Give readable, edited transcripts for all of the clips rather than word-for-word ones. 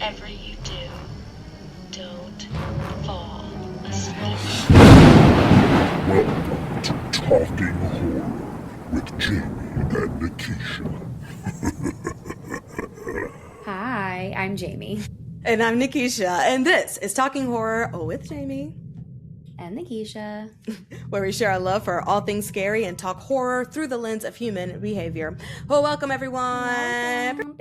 whatever you do, don't fall asleep. Welcome to Talking Horror with Jamie and Nikisha. Hi, I'm Jamie. And I'm Nikisha, and this is Talking Horror with Jamie And Nikisha, where we share our love for all things scary and talk horror through the lens of human behavior. Well, welcome everyone. Welcome.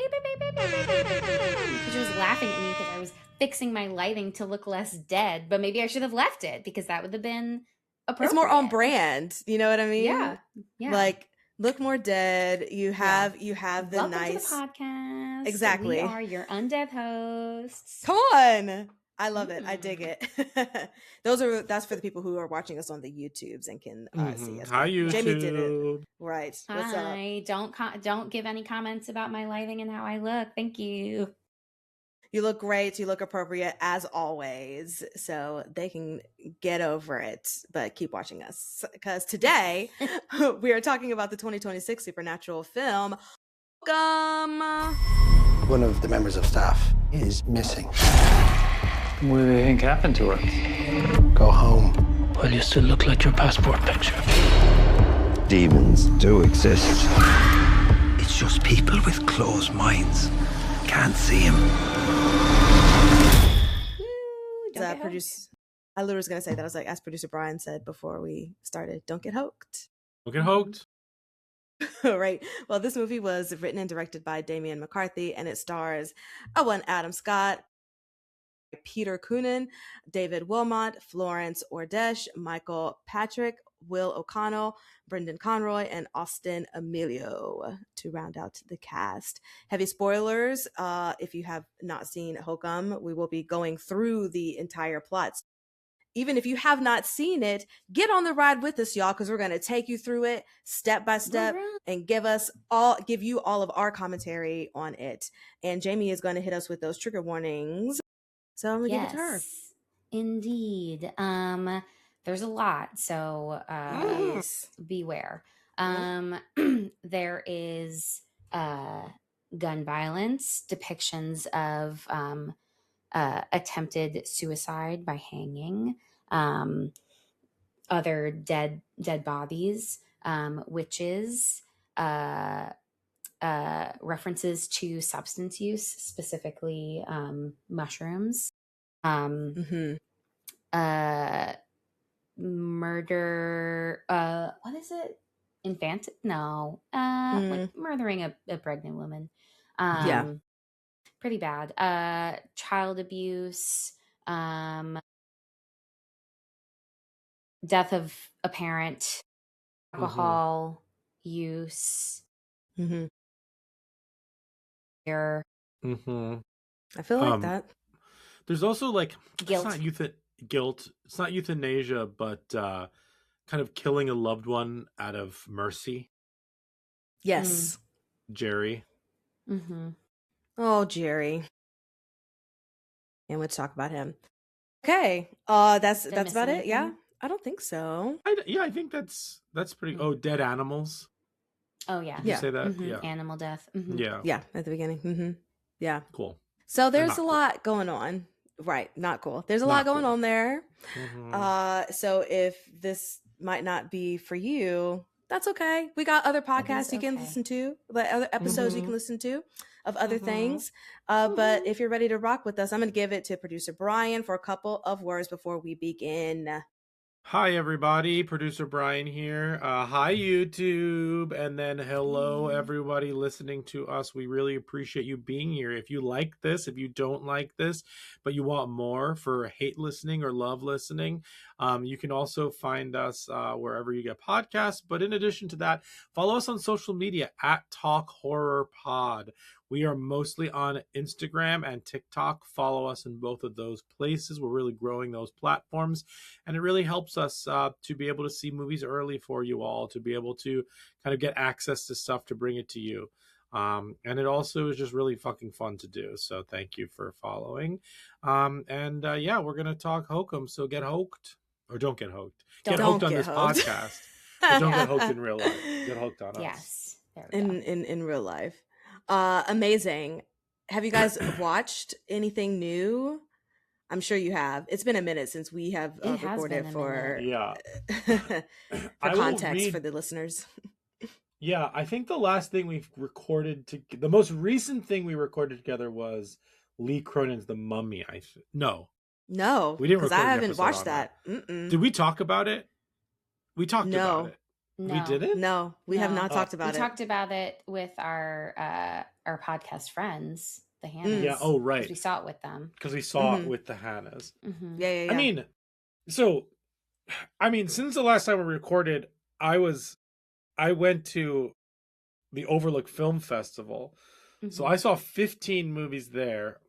Nikisha was laughing at me because I was fixing my lighting to look less dead, but maybe I should have left it because that would have been appropriate. It's more on brand, you know what I mean? Yeah. Like, look more dead. You have the Welcome nice to the podcast. Exactly. We are your undead hosts. Come on. I love it. I dig it. That's for the people who are watching us on the YouTubes and can see us. Hi, YouTube. Jamie did it. Right. What's Hi. Don't give any comments about my lighting and how I look. Thank you. You look great. You look appropriate as always. So they can get over it, but keep watching us because today we are talking about the 2026 supernatural film, Hokum. One of the members of staff is missing. What do they think happened to her? Go home. Well, you still look like your passport picture. Demons do exist. It's just people with closed minds. Can't see them. I literally was going to say that. I was like, as producer Brian said before we started, don't get hooked. Don't get hooked. Right. Well, this movie was written and directed by Damian McCarthy, and it stars Adam Scott, Peter Coonan, David Wilmot, Florence Ordesh, Michael Patrick, Will O'Connell, Brendan Conroy, and Austin Emilio to round out the cast. Heavy spoilers. If you have not seen Hokum, we will be going through the entire plot. Even if you have not seen it, get on the ride with us, y'all, because we're going to take you through it step by step and give you all of our commentary on it. And Jamie is going to hit us with those trigger warnings. So I'm going to give it to her. Indeed. There's a lot, so beware. There is gun violence, depictions of attempted suicide by hanging, other dead bodies, witches, references to substance use, specifically mushrooms, murder, what is it? Like murdering a pregnant woman. Pretty bad. Child abuse, death of a parent, alcohol use. I feel like that. There's also like guilt. It's not euthanasia, but kind of killing a loved one out of mercy. Yes. Jerry. Oh, Jerry. And let's talk about him. Okay. That's about it. Yeah. I don't think so. I think that's pretty. Oh, dead animals. Oh yeah. Did you say that? Yeah. Animal death. Yeah. Yeah. At the beginning. Yeah. Cool. So there's a lot going on. Right. Not cool. There's a lot going on there. So if this might not be for you, that's okay. We got other podcasts you can listen to, like other episodes you can listen to of other things. But if you're ready to rock with us, I'm going to give it to producer Brian for a couple of words before we begin. Hi, everybody. Producer Brian here. Hi, YouTube. And then hello, everybody listening to us. We really appreciate you being here. If you like this, if you don't like this, but you want more for hate listening or love listening, you can also find us wherever you get podcasts. But in addition to that, follow us on social media at Talk Horror Pod. We are mostly on Instagram and TikTok. Follow us in both of those places. We're really growing those platforms, and it really helps us to be able to see movies early for you all, to be able to kind of get access to stuff to bring it to you. And it also is just really fucking fun to do. So thank you for following. We're going to talk Hokum. So get hooked, or don't get hooked. Get hooked on this podcast. But don't get hooked in real life. Get hooked on us. Yes. There we go. In real life. Amazing. Have you guys watched anything new? I'm sure you have. It's been a minute since we have It has recorded been a for Yeah. for I will context read. for the listeners. Yeah, I think the last thing we've recorded the most recent thing we recorded together was Lee Cronin's The Mummy. No, No, we didn't because I record an haven't episode watched on that. Mm-mm. Did we talk about it? We talked about No, it. No. We didn't? no, we have No. not talked We about it. talked about it with our podcast friends, the Hannahs. Yeah, oh, right. Because we saw it with them. Because we saw it with the Hannahs. Mm-hmm. Yeah. I mean, since the last time we recorded, I went to the Overlook Film Festival. So I saw 15 movies there.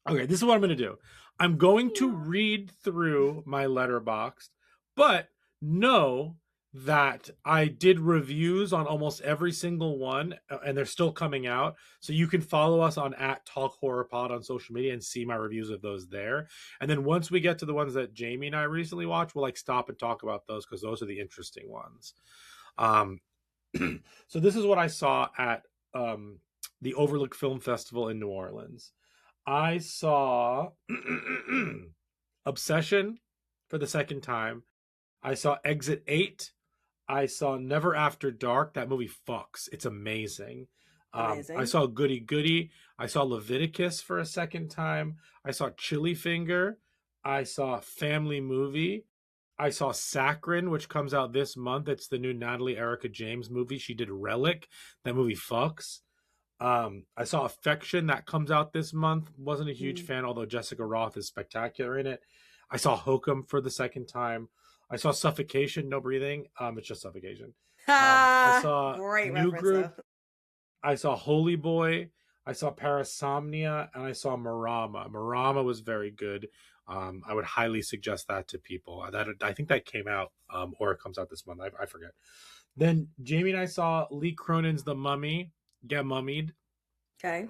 Okay, this is what I'm going to do. I'm going to read through my Letterboxd, but know that I did reviews on almost every single one, and they're still coming out. So you can follow us on @TalkHorrorPod on social media and see my reviews of those there. And then once we get to the ones that Jamie and I recently watched, we'll stop and talk about those because those are the interesting ones. So this is what I saw at the Overlook Film Festival in New Orleans. I saw Obsession for the second time. I saw Exit 8. I saw Never After Dark. That movie fucks. It's amazing. I saw Goody Goody. I saw Leviticus for a second time. I saw Chili Finger. I saw Family Movie. I saw Saccharine, which comes out this month. It's the new Natalie Erica James movie. She did Relic. That movie fucks. I saw Affection. That comes out this month. Wasn't a huge fan, although Jessica Roth is spectacular in it. I saw Hokum for the second time. I saw Suffocation, No Breathing. It's just Suffocation. I saw Great New reference, Group. though. I saw Holy Boy. I saw Parasomnia, and I saw Marama. Marama was very good. I would highly suggest that to people. I think that came out, or it comes out this month. I forget. Then Jamie and I saw Lee Cronin's The Mummy. Get Mummied. Okay.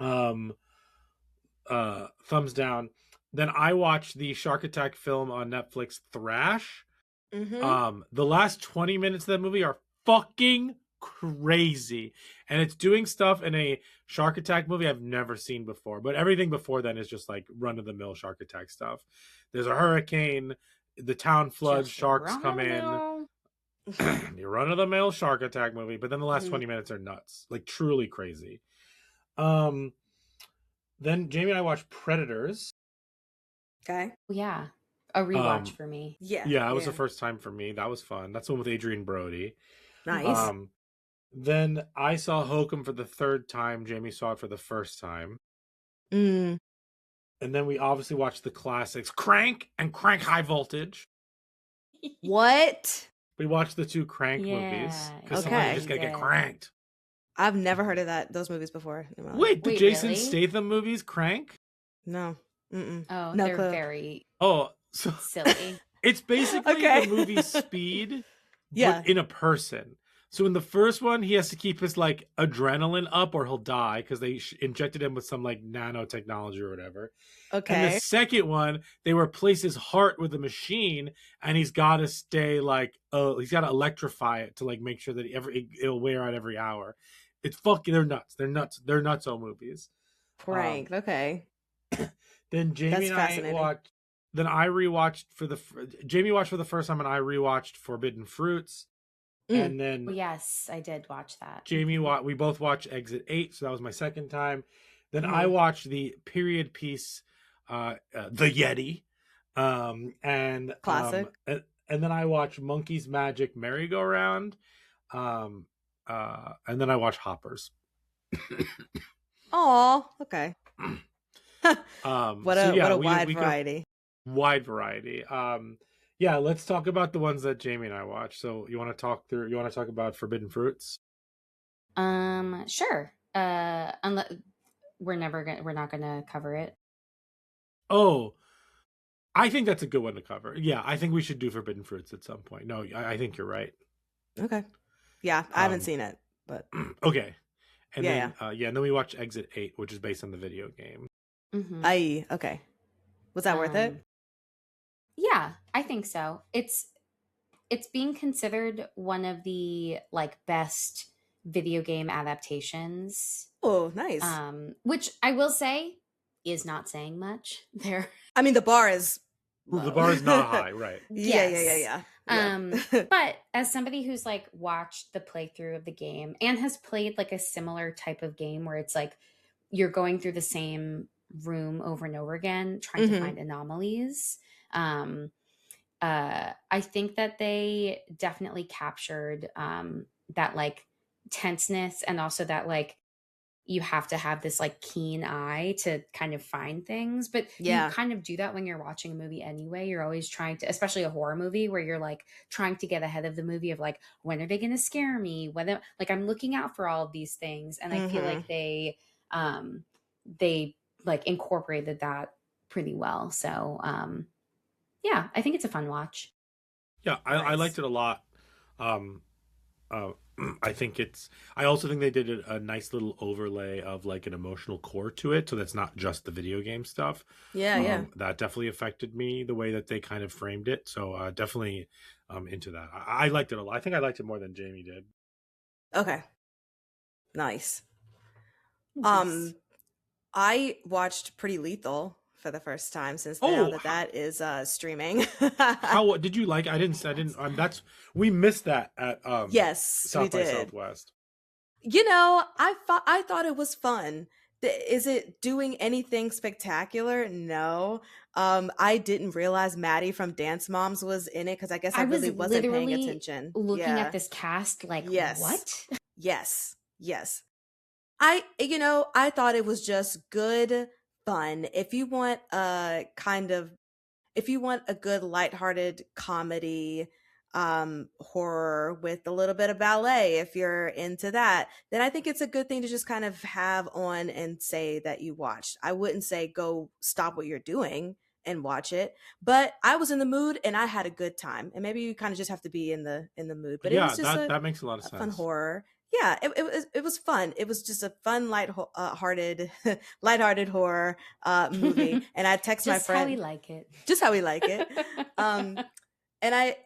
Thumbs down. Then I watched the Shark Attack film on Netflix, Thrash. The last 20 minutes of that movie are fucking crazy, and it's doing stuff in a Shark Attack movie I've never seen before, but everything before then is just run-of-the-mill Shark Attack stuff. There's a hurricane, the town floods, sharks come in. The run-of-the-mill Shark Attack movie, but then the last 20 minutes are nuts, truly crazy. Then Jamie and I watched Predators. Okay. Yeah. A rewatch for me. Yeah. Yeah, it was the first time for me. That was fun. That's the one with Adrian Brody. Nice. Then I saw Hokum for the third time. Jamie saw it for the first time. Mm. And then we obviously watched the classics, Crank and Crank High Voltage. What? We watched the two Crank movies. Because somebody just gotta get cranked. I've never heard of those movies before. Wait, the Jason really? Statham movies, Crank? No. Mm-mm. Oh, No they're clue. very So silly. it's basically the movie Speed, but in a person. So in the first one, he has to keep his adrenaline up or he'll die because they injected him with some nanotechnology or whatever. Okay. And the second one, they replace his heart with a machine, and he's got to stay he's got to electrify it to make sure that it'll wear out every hour. It's fucking, they're nuts. They're nutso movies. Crank. Okay. Then Jamie and I watched. Then I rewatched Jamie watched for the first time, and I rewatched Forbidden Fruits. And then yes, I did watch that. Jamie we both watched Exit 8, so that was my second time. Then I watched the period piece, The Yeti, and classic. And then I watched Monkey's Magic Merry-Go-Round, and then I watched Hoppers. Oh, okay. What a wide variety. Wide variety. Yeah, let's talk about the ones that Jamie and I watched. So you want to talk about Forbidden Fruits? Sure. Unless we're not gonna cover it. Oh, I think that's a good one to cover. Yeah, I think we should do Forbidden Fruits at some point. No, I think you're right. Okay. Yeah, I haven't seen it, but okay. And then then we watched Exit 8, which is based on the video game. Mm-hmm. Okay. Was that worth it? Yeah, I think so. It's being considered one of the best video game adaptations. Oh, nice. Which I will say is not saying much. There. I mean, the bar is Well, the low. bar is not high, right? Yeah. But as somebody who's like watched the playthrough of the game and has played like a similar type of game where it's like you're going through the same room over and over again trying to find anomalies, I think that they definitely captured that like tenseness, and also that like you have to have this like keen eye to kind of find things. But Yeah. you kind of do that when you're watching a movie anyway. You're always trying to, especially a horror movie, where you're like trying to get ahead of the movie of like, when are they going to scare me? Whether like I'm looking out for all of these things. And I feel like they like incorporated that pretty well. So yeah, I think it's a fun watch. Yeah, I liked it a lot. I think I also think they did a nice little overlay of like an emotional core to it, so that's not just the video game stuff. Yeah. That definitely affected me, the way that they kind of framed it. So definitely into that. I liked it a lot. I think I liked it more than Jamie did. Okay. Nice. Nice. I watched Pretty Lethal for the first time since now that is streaming. How did you like? I didn't. We missed that at yes, South we by did. Southwest. You know, I thought it was fun. Is it doing anything spectacular? No. I didn't realize Maddie from Dance Moms was in it because I guess I really wasn't paying attention. Looking at this cast, like, what? Yes. I thought it was just good fun. If you want a good lighthearted comedy, horror with a little bit of ballet, if you're into that, then I think it's a good thing to just kind of have on and say that you watched. I wouldn't say go stop what you're doing and watch it, but I was in the mood and I had a good time. And maybe you kind of just have to be in the mood. But yeah, it was just that makes a lot of sense. Fun horror. Yeah, it was fun. It was just a fun, lighthearted horror movie. And I text my friend, how we like it. just how we like it. And a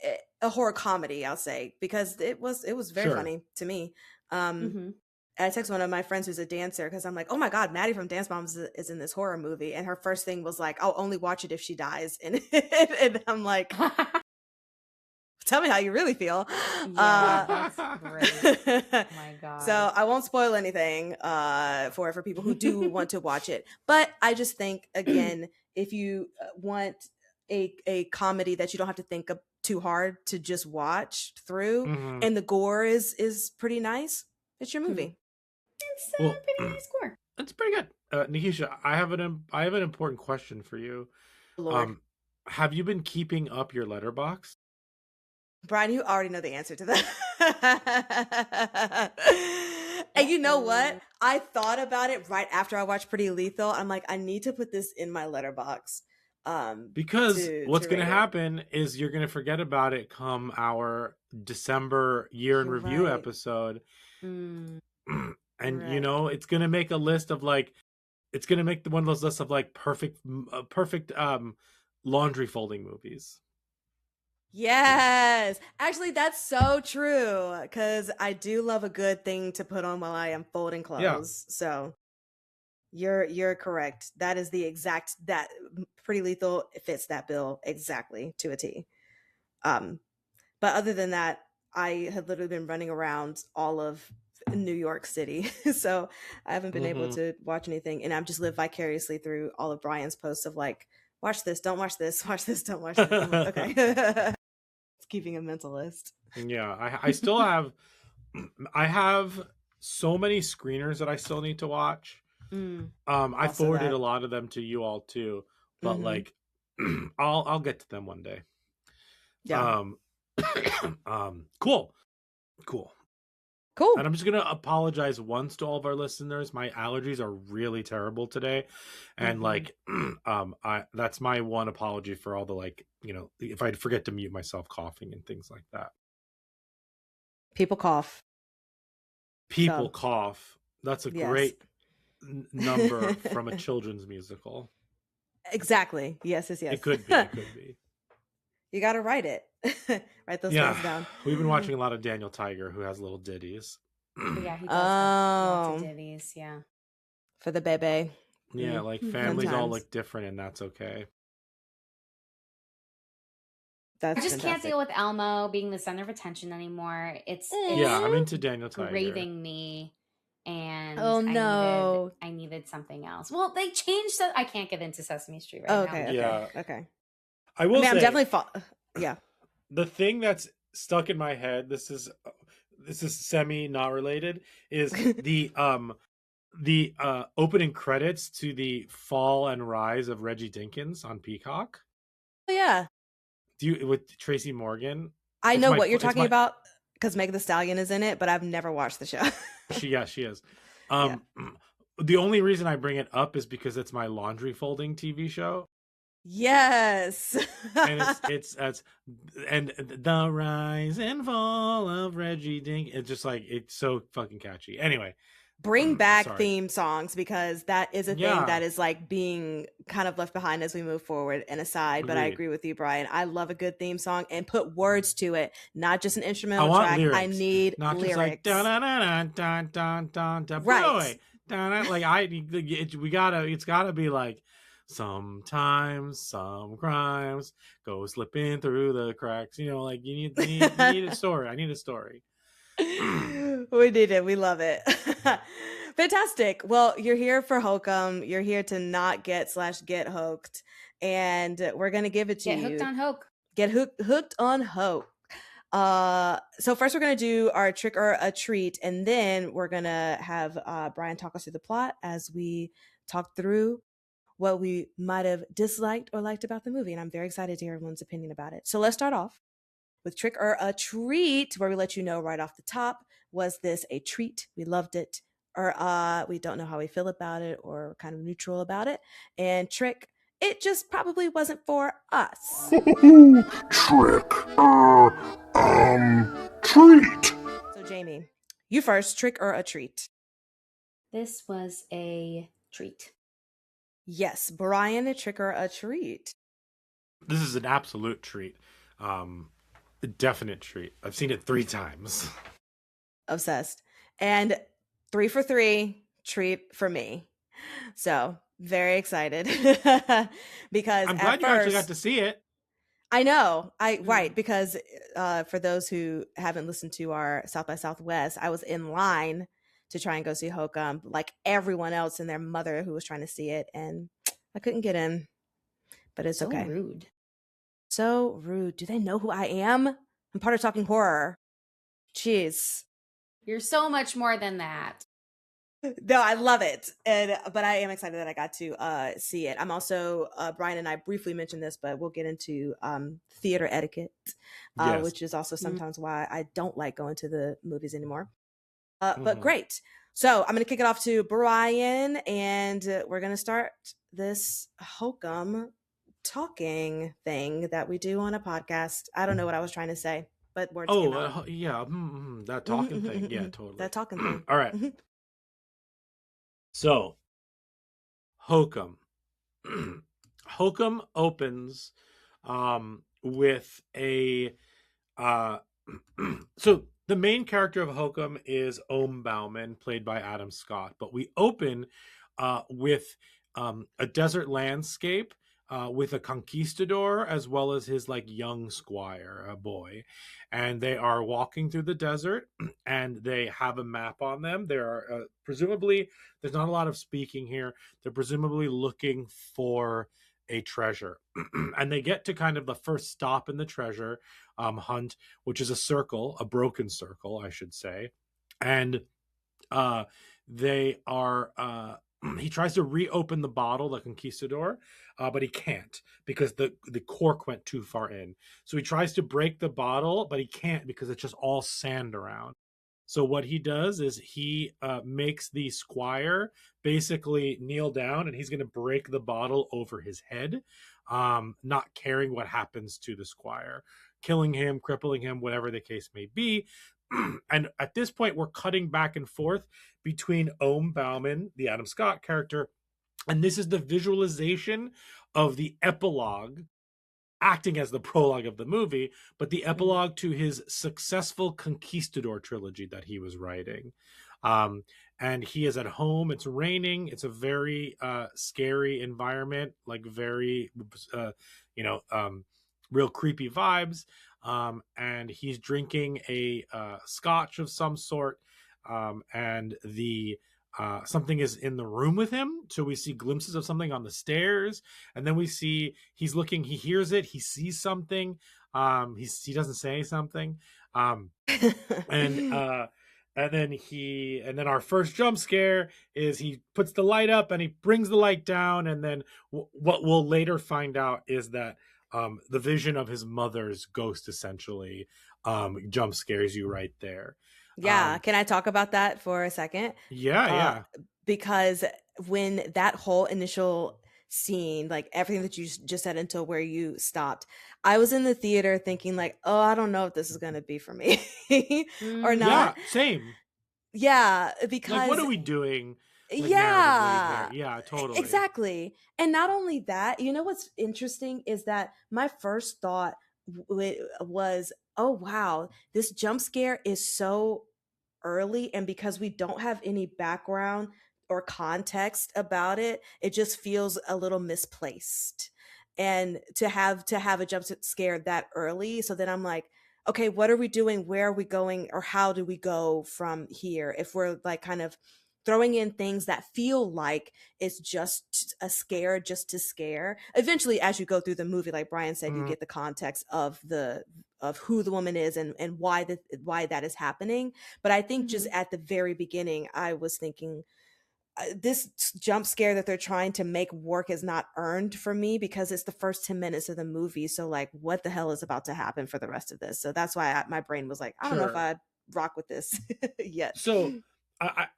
horror comedy, I'll say, because it was very funny to me. And I text one of my friends who's a dancer because I'm like, oh my God, Maddie from Dance Moms is in this horror movie, and her first thing was like, I'll only watch it if she dies, and I'm like. Tell me how you really feel. Yeah, that's great. Oh my God. So I won't spoil anything for people who do want to watch it. But I just think, again, if you want a comedy that you don't have to think too hard to just watch through, and the gore is pretty nice, it's your movie. It's a pretty nice score. That's pretty good. Nikisha, I have an important question for you. Lord. Have you been keeping up your letterbox? Brian, you already know the answer to that. And you know what? I thought about it right after I watched Pretty Lethal. I'm like, I need to put this in my letterbox. Because what's going to happen is you're going to forget about it come our December year in review episode. And you know, it's going to make a list of like, it's going to make one of those lists of like perfect laundry folding movies. Yes, actually, that's so true, because I do love a good thing to put on while I am folding clothes. Yeah. So you're correct. That is that Pretty Lethal fits that bill exactly to a T. But other than that, I have literally been running around all of New York City, so I haven't been able to watch anything, and I've just lived vicariously through all of Brian's posts of like, watch this, don't watch this, watch this, don't watch this. I'm like, okay. It's keeping a mental list. Yeah, I still have I have so many screeners that I still need to watch. I forwarded a lot of them to you all too, but like I'll get to them one day. Yeah. Cool. And I'm just gonna apologize once to all of our listeners. My allergies are really terrible today, and like, that's my one apology for all the like, you know, if I forget to mute myself coughing and things like that. People cough. Cough. That's a great number from a children's musical. Exactly. Yes. It could be. You got to write it. Write those things down. We've been watching a lot of Daniel Tiger, who has little ditties. But yeah, he does have lots Oh, of divvies. Yeah. for the bebe. Yeah, like Mhm. families all times. look different, and that's okay. I That's just can't fantastic. deal with Elmo being the center of attention anymore. It's Yeah, I'm Mm. into Daniel Tiger. craving me, and Oh no. I needed something else. Well, they changed that. I can't get into Sesame Street right Oh, now. okay, okay, Yeah. okay. I I will mean, I'm say definitely yeah. the thing that's stuck in my head. This is semi not related. Is the opening credits to the fall and rise of Reggie Dinkins on Peacock. Oh, yeah. Do you with Tracy Morgan? I It's know my what you're it's talking my about because Meg the Stallion is in it, but I've never watched the show. she is. Yeah. The only reason I bring it up is because it's my laundry folding TV show. Yes. And it's and the rise and fall of Reggie Dink. It's just like it's so fucking catchy. Anyway, Bring back sorry. theme songs because that is a thing Yeah. that is like being kind of left behind as we move forward and aside. But I Agreed. agree with you, Brian. I love a good theme song and put words to it, not just an instrumental I want track. lyrics. I need Not just lyrics. like da da da da da da da Right. boy. Da-da. Like it's gotta be like sometimes some crimes go slipping through the cracks. You know, like you need a story. I need a story. We need it. We love it. Fantastic. Well, you're here for Hokum. You're here to not get hoked. And we're gonna give it to Get you. hooked on Hoke. Get hooked on hope. So first we're gonna do our trick or a treat, and then we're gonna have Brian talk us through the plot as we talk through what we might have disliked or liked about the movie. And I'm very excited to hear everyone's opinion about it. So let's start off with trick or a treat, where we let you know right off the top, was this a treat? We loved it, or we don't know how we feel about it, or kind of neutral about it. And trick, it just probably wasn't for us. Trick. Treat. So Jamie, you first, trick or a treat? This was a treat. Yes, Brian, a trick or a treat? This is an absolute treat. A definite treat. I've seen it 3 times. Obsessed. And 3 for 3 treat for me. So very excited because I'm glad you actually got to see it. I know. Right, because for those who haven't listened to our South by Southwest, I was in line to try and go see Hokum, like everyone else and their mother who was trying to see it, and I couldn't get in. But it's So okay. rude. So rude. Do they know who I am? I'm part of Talking Horror. Jeez. You're so much more than that. No, I love it. But I am excited that I got to see it. I'm also Brian and I briefly mentioned this, but we'll get into theater etiquette, Yes. which is also sometimes why I don't like going to the movies anymore. Mhm. But great. So I'm going to kick it off to Brian, and we're going to start this Hokum talking thing that we do on a podcast. I don't know what I was trying to say, but words came out. Yeah. That talking thing. Yeah, totally. That talking thing. All right. So, Hokum. Hokum opens with a so the main character of Hokum is Ohm Bauman, played by Adam Scott, but we open with a desert landscape with a conquistador as well as his like young squire, a boy, and they are walking through the desert and they have a map on them. There are presumably, there's not a lot of speaking here, they're presumably looking for a treasure. And they get to kind of the first stop in the treasure hunt, which is a circle, a broken circle I should say, and they are he tries to reopen the bottle, the conquistador, but he can't because the cork went too far in. So he tries to break the bottle, but he can't because it's just all sand around. So what he does is he makes the squire basically kneel down, and he's going to break the bottle over his head, not caring what happens to the squire, killing him, crippling him, whatever the case may be. And at this point, we're cutting back and forth between Ohm Bauman, the Adam Scott character, and this is the visualization of the epilogue acting as the prologue of the movie, but the epilogue to his successful Conquistador trilogy that he was writing. And he is at home. It's raining. It's a very scary environment, like very, real creepy vibes. And he's drinking a scotch of some sort, and the something is in the room with him. So we see glimpses of something on the stairs, and then we see he's looking. He hears it. He sees something. He doesn't say something. And then our first jump scare is he puts the light up and he brings the light down, and then what we'll later find out is that the vision of his mother's ghost essentially jump scares you right there. Yeah, can I talk about that for a second? Yeah. Because when that whole initial scene, like everything that you just said until where you stopped, I was in the theater thinking like, oh, I don't know if this is going to be for me or not. Yeah, same. Yeah, because like, what are we doing? Like, yeah, yeah, totally, exactly. And not only that, you know what's interesting is that my first thought was, oh wow, this jump scare is so early, and because we don't have any background or context about it, it just feels a little misplaced. And to have a jump scare that early, so then I'm like, okay, what are we doing? Where are we going? Or how do we go from here? If we're like kind of throwing in things that feel like it's just a scare just to scare. Eventually, as you go through the movie, like Brian said, you get the context of who the woman is and why that is happening. But I think just at the very beginning, I was thinking, this jump scare that they're trying to make work is not earned for me because it's the first 10 minutes of the movie. So like, what the hell is about to happen for the rest of this? So that's why my brain was like, I don't know if I rock with this yet. So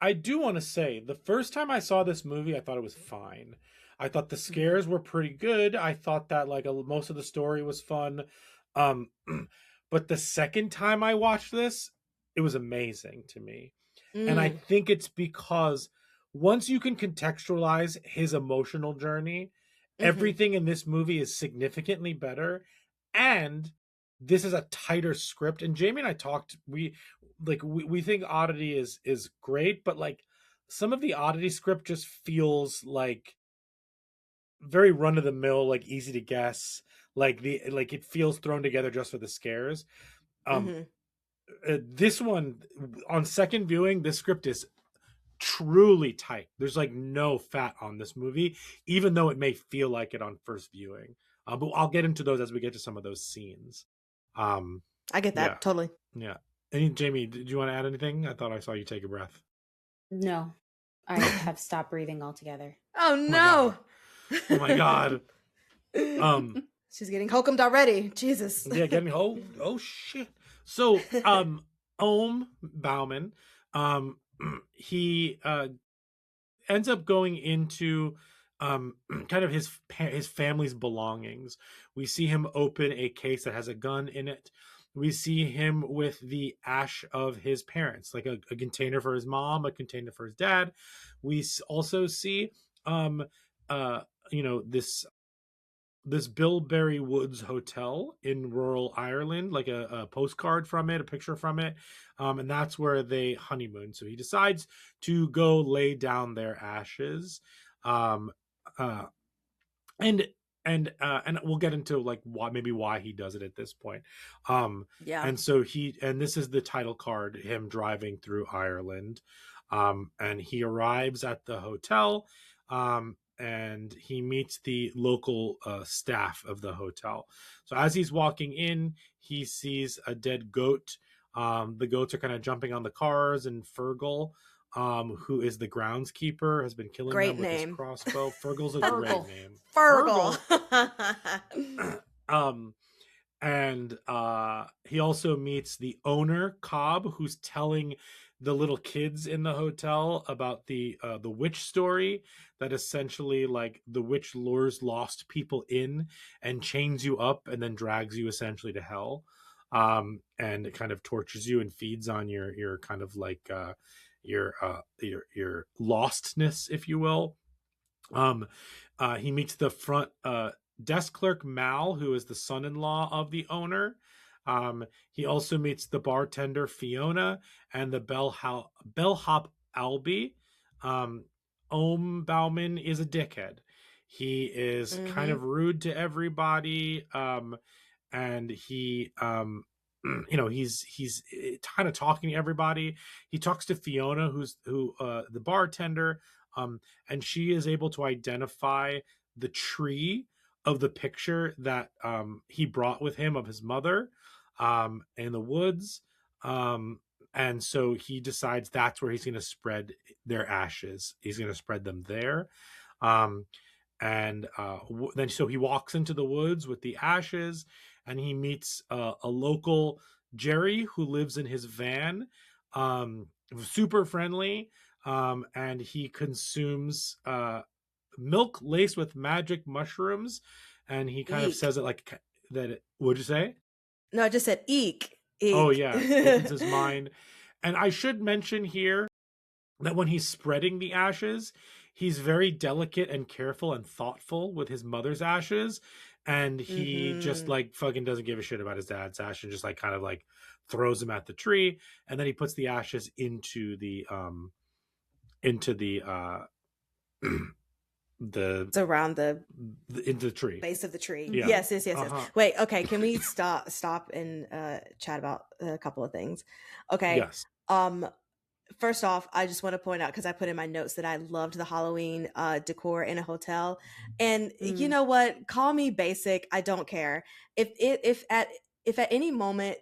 I do want to say, the first time I saw this movie, I thought it was fine. I thought the scares were pretty good. I thought that like most of the story was fun. But the second time I watched this, it was amazing to me. And I think it's because once you can contextualize his emotional journey, everything in this movie is significantly better. And this is a tighter script. And Jamie and I talked, we think Oddity is great, but like some of the Oddity script just feels like very run of the mill, like easy to guess. Like it feels thrown together just for the scares. This one, on second viewing, this script is truly tight. There's like no fat on this movie, even though it may feel like it on first viewing. But I'll get into those as we get to some of those scenes. I get that totally. Yeah. Jamie, did you want to add anything? I thought I saw you take a breath. No, I have stopped breathing altogether. Oh no! Oh my god! She's getting hokumed already. Jesus. Yeah, getting oh shit. So Ohm Bauman, he ends up going into kind of his family's belongings. We see him open a case that has a gun in it. We see him with the ash of his parents, like a container for his mom, a container for his dad. We also see this Bilberry Woods hotel in rural Ireland, like a postcard from it, a picture from it. And that's where they honeymoon. So he decides to go lay down their ashes. And we'll get into like why he does it at this point. And so this is the title card, him driving through Ireland. And he arrives at the hotel. And he meets the local staff of the hotel. So as he's walking in, he sees a dead goat. The goats are kind of jumping on the cars, and Fergal, who is the groundskeeper, has been killing them with his crossbow. Fergal's a great name. Fergal. And he also meets the owner, Cobb, who's telling the little kids in the hotel about the witch story, that essentially like the witch lures lost people in and chains you up and then drags you essentially to hell, and it kind of tortures you and feeds on your kind of like your lostness, if you will. He meets the front desk clerk Mal, who is the son-in-law of the owner. He also meets the bartender Fiona and the bellhop Albie. Bauman is a dickhead. He is kind of rude to everybody, and he he's kind of talking to everybody. He talks to Fiona, who the bartender, and she is able to identify the tree of the picture that he brought with him of his mother in the woods. And so he decides that's where he's going to spread their ashes. He's going to spread them there. Then so he walks into the woods with the ashes, and he meets a local Jerry who lives in his van, super friendly, and he consumes milk laced with magic mushrooms, and he kind of says it like that. What'd you say? No, I just said eek. Eek. Oh yeah, opens his mind. And I should mention here that when he's spreading the ashes, he's very delicate and careful and thoughtful with his mother's ashes, and he just like fucking doesn't give a shit about his dad's ashes, just like kind of like throws them at the tree, and then he puts the ashes into the it's around into the tree, base of the tree. Yeah. Yes. Wait, okay, can we stop and chat about a couple of things? Okay. Yes. First off, I just want to point out, because I put in my notes that I loved the Halloween decor in a hotel, and you know what? Call me basic. I don't care if at any moment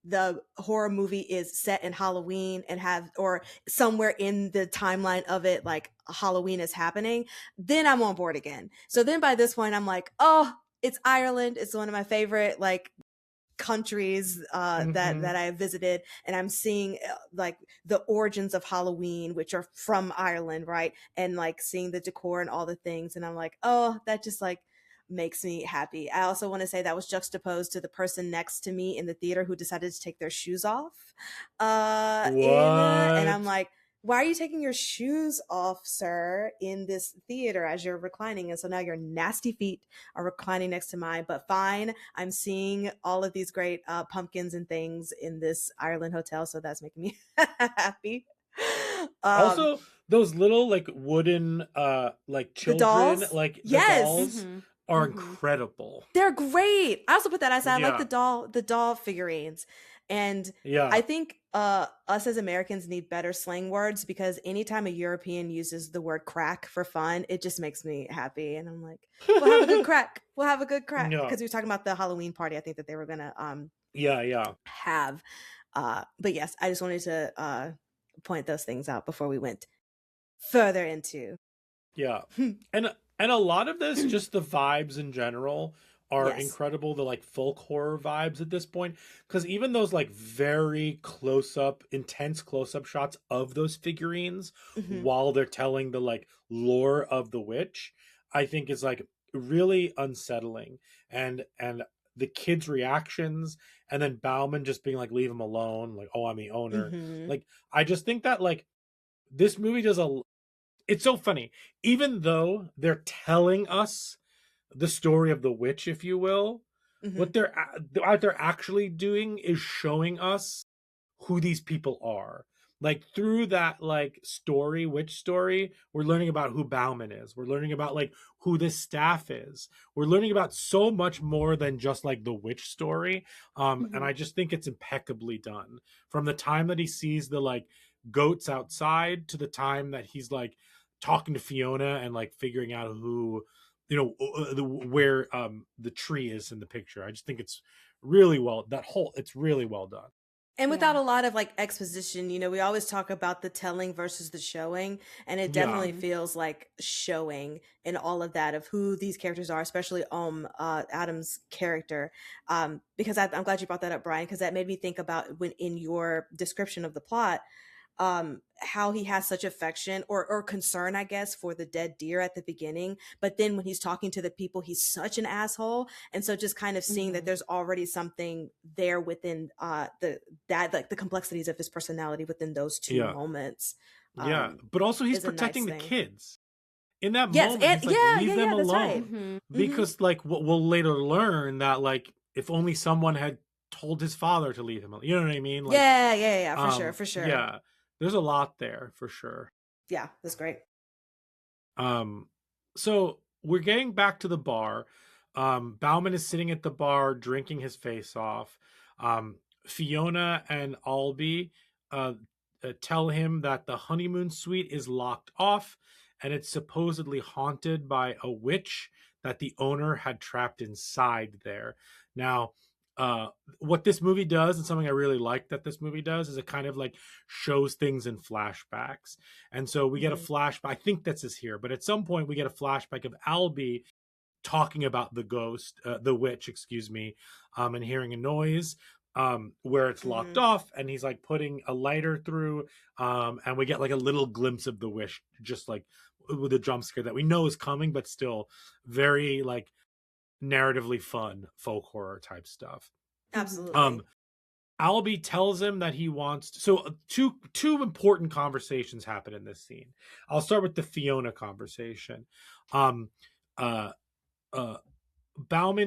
the horror movie is set in Halloween and or somewhere in the timeline of it, like Halloween is happening, then I'm on board again. So then by this point, I'm like, oh, it's Ireland. It's one of my favorite like countries that I have visited, and I'm seeing like the origins of Halloween, which are from Ireland, right? And like seeing the decor and all the things, and I'm like, oh, that just like makes me happy. I also want to say that was juxtaposed to the person next to me in the theater who decided to take their shoes off. And I'm like, why are you taking your shoes off, sir, in this theater as you're reclining? And so now your nasty feet are reclining next to mine, but fine. I'm seeing all of these great pumpkins and things in this Ireland hotel, so that's making me happy. Also, those little like wooden like children, dolls? like Yes. the dolls are incredible. They're great. I also put that aside. Yeah. I like the doll figurines. And Yeah. I think us as Americans need better slang words, because anytime a European uses the word crack for fun, it just makes me happy. And I'm like, we'll have a good crack. We'll have a good crack. Yeah. Because we were talking about the Halloween party, I think that they were gonna have. But yes, I just wanted to point those things out before we went further into. Yeah. And a lot of this, just the vibes in general are incredible. The like folk horror vibes at this point, because even those like very intense close-up shots of those figurines while they're telling the like lore of the witch, I think is like really unsettling. And the kids' reactions, and then Bauman just being like, leave him alone, like, oh, I'm the owner. Like, I just think that like this movie it's so funny, even though they're telling us the story of the witch, if you will, what they're actually doing is showing us who these people are. Like through that like witch story, we're learning about who Bauman is. We're learning about like who this staff is. We're learning about so much more than just like the witch story. And I just think it's impeccably done. From the time that he sees the like goats outside to the time that he's like talking to Fiona and like figuring out who, you know, where the tree is in the picture. I just think it's really it's really well done. And without a lot of like exposition, you know, we always talk about the telling versus the showing, and it definitely feels like showing in all of that of who these characters are, especially Adam's character. Because I'm glad you brought that up, Brian, because that made me think about when in your description of the plot, how he has such affection or concern, I guess, for the dead deer at the beginning, but then when he's talking to the people, he's such an asshole. And so just kind of seeing that there's already something there within the complexities of his personality within those two moments. But also he's protecting the kids. in that Yes, moment, and he's like, yeah, leave yeah, them yeah, that's alone. right. Mhm. Because like we'll later learn that like if only someone had told his father to leave him alone. You know what I mean? Like, Yeah, for sure, for sure. yeah, there's a lot there for sure. Yeah, that's great. So we're getting back to the bar. Bauman is sitting at the bar drinking his face off. Fiona and Albie tell him that the honeymoon suite is locked off and it's supposedly haunted by a witch that the owner had trapped inside there. Now, what this movie does, and something I really like that this movie does, is it kind of like shows things in flashbacks. And so we get a flashback. I think that's this here, but at some point we get a flashback of Albie talking about the ghost, the witch, excuse me, and hearing a noise where it's locked off, and he's like putting a lighter through, and we get like a little glimpse of the witch, just like with a jump scare that we know is coming, but still very like narratively fun folk horror type stuff. Absolutely. Albie tells him that he wants to, so two important conversations happen in this scene. I'll start with the Fiona conversation. Bauman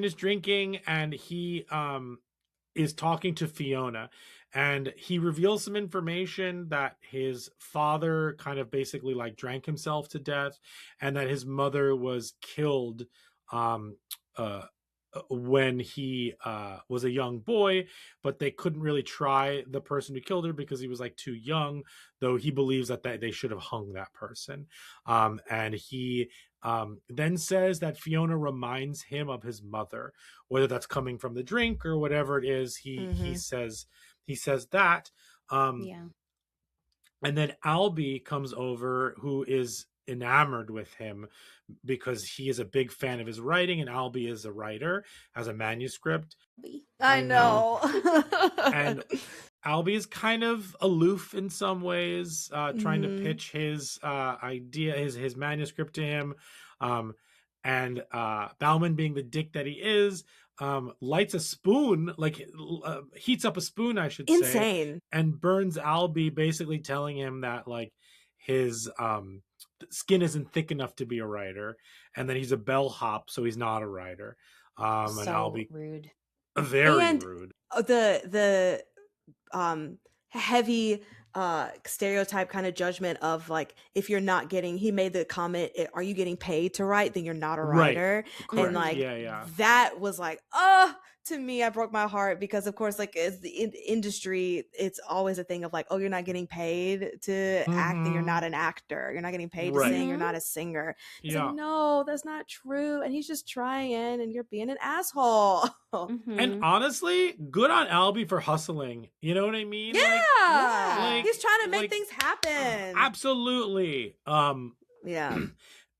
is drinking and he is talking to Fiona, and he reveals some information that his father kind of basically like drank himself to death, and that his mother was killed when he was a young boy, but they couldn't really try the person who killed her because he was like too young, though he believes that they should have hung that person. And he then says that Fiona reminds him of his mother, whether that's coming from the drink or whatever it is. He says that. Yeah. And then Albie comes over, who is enamored with him because he is a big fan of his writing, and Albie is a writer, has a manuscript. I know. And Albie is kind of aloof in some ways, trying to pitch his idea, his manuscript to him. And Bauman, being the dick that he is, lights a spoon, like heats up a spoon, I should say. Insane. And burns Albie, basically telling him that like his skin isn't thick enough to be a writer, and that he's a bellhop, so he's not a writer. And Albie, rude. Very rude. The heavy stereotype kind of judgment of like, if you're not getting, he made the comment, are you getting paid to write, then you're not a writer. Right. And like yeah. that was like, to me, I broke my heart, because of course, like, as the industry, it's always a thing of like, oh, you're not getting paid to act, and you're not an actor. You're not getting paid to sing. You're not a singer. It's like, no, that's not true. And he's just trying, and you're being an asshole. And honestly, good on Albie for hustling. You know what I mean? Yeah. He's trying to make things happen. Absolutely. Yeah.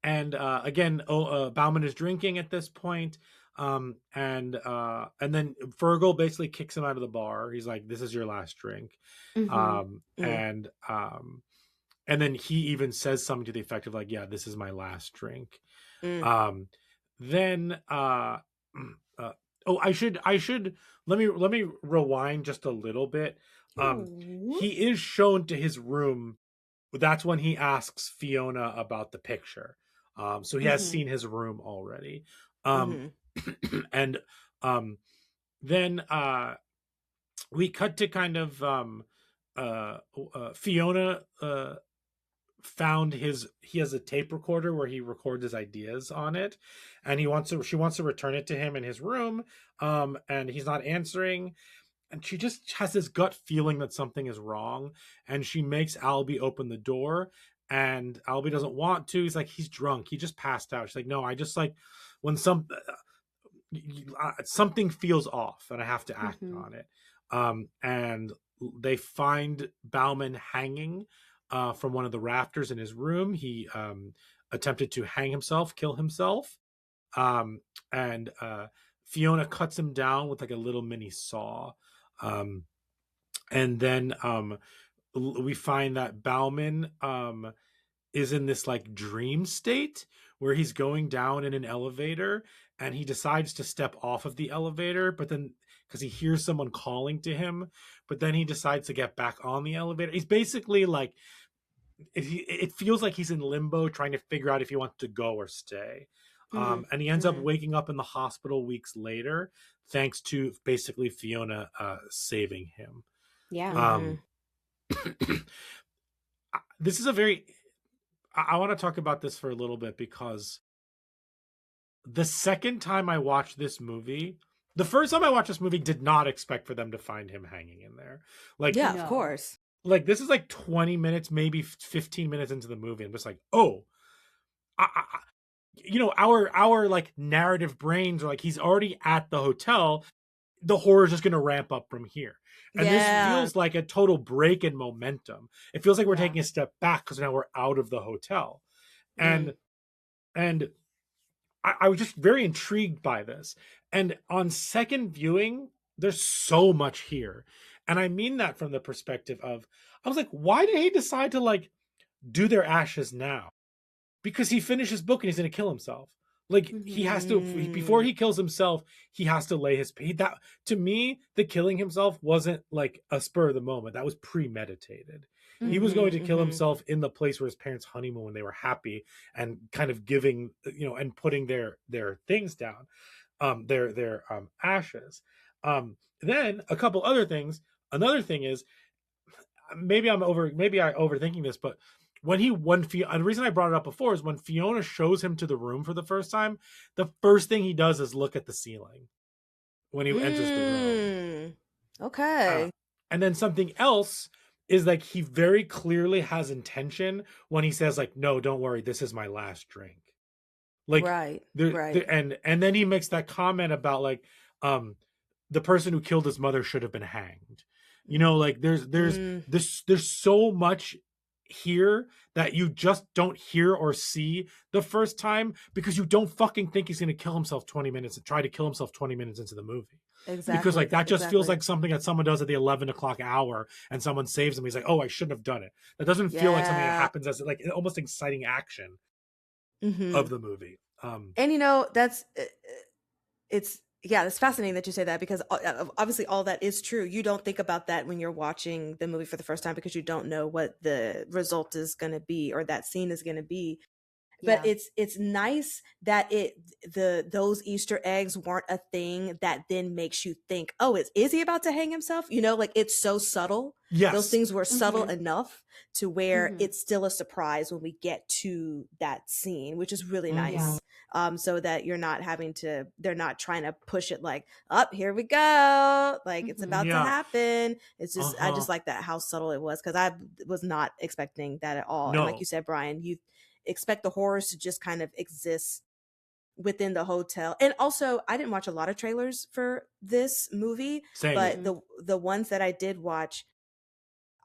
And again, Bauman is drinking at this point. And then Fergal basically kicks him out of the bar. He's like, "This is your last drink." And then he even says something to the effect of like, "Yeah, this is my last drink." Then I should let me rewind just a little bit. He is shown to his room. That's when he asks Fiona about the picture. So he has seen his room already. And then we cut to kind of Fiona found he has a tape recorder where he records his ideas on it, and she wants to return it to him in his room, and he's not answering, and she just has this gut feeling that something is wrong, and she makes Albie open the door, and Albie doesn't want to. He's like, he's drunk, he just passed out. She's like, no, I just like when something feels off and I have to act on it. And they find Bauman hanging from one of the rafters in his room. He attempted to kill himself. And Fiona cuts him down with like a little mini saw. And then we find that Bauman is in this like dream state where he's going down in an elevator, and he decides to step off of the elevator, but then because he hears someone calling to him, but then he decides to get back on the elevator. He's basically like it feels like he's in limbo trying to figure out if he wants to go or stay. And he ends up Mhm. waking up in the hospital weeks later, thanks to basically Fiona saving him. Yeah. Um, this is a very. I want to talk about this for a little bit because the second time I watched this movie, the first time I watched this movie, did not expect for them to find him hanging in there. Like, Yeah, No. of course. like this is like 20 minutes, maybe 15 minutes into the movie. I'm just like, oh, you know, our like narrative brains are like, he's already at the hotel. The horror is just going to ramp up from here. And this feels like a total break in momentum. It feels like we're Yeah. taking a step back because now we're out of the hotel. And I was just very intrigued by this. And on second viewing, there's so much here. And I mean that from the perspective of, I was like, why did he decide to like do their ashes now? Because he finished his book and he's going to kill himself. Like he has to, before he kills himself, he has to lay his, that to me, the killing himself wasn't like a spur of the moment. That was premeditated. He was going to kill himself in the place where his parents honeymoon when they were happy and kind of giving, you know, and putting their things down, their ashes. Then a couple other things. Another thing is, maybe I overthinking this, but the reason I brought it up before is when Fiona shows him to the room for the first time, the first thing he does is look at the ceiling when he enters the room. Okay. And then something else is like he very clearly has intention when he says like, no, don't worry, this is my last drink. Like right. And then he makes that comment about like the person who killed his mother should have been hanged. You know, like there's so much here that you just don't hear or see the first time because you don't fucking think he's going to kill himself 20 minutes and try to kill himself 20 minutes into the movie. Exactly. Because like that just feels like something that someone does at the 11 o'clock hour and someone saves him. He's like, oh, I shouldn't have done it. That doesn't feel like something that happens as like almost exciting action of the movie. And you know, it's fascinating that you say that because obviously all that is true. You don't think about that when you're watching the movie for the first time because you don't know what the result is going to be or that scene is going to be. But it's nice that those Easter eggs weren't a thing that then makes you think, oh, is he about to hang himself? You know, like it's so subtle. Yes. Those things were subtle enough to where it's still a surprise when we get to that scene, which is really nice. So that they're not trying to push it like, up, here we go. Like it's about to happen. It's just, I just like that how subtle it was because I was not expecting that at all. No. And like you said, Brian, you expect the horrors to just kind of exist within the hotel. And also, I didn't watch a lot of trailers for this movie, but the ones that I did watch,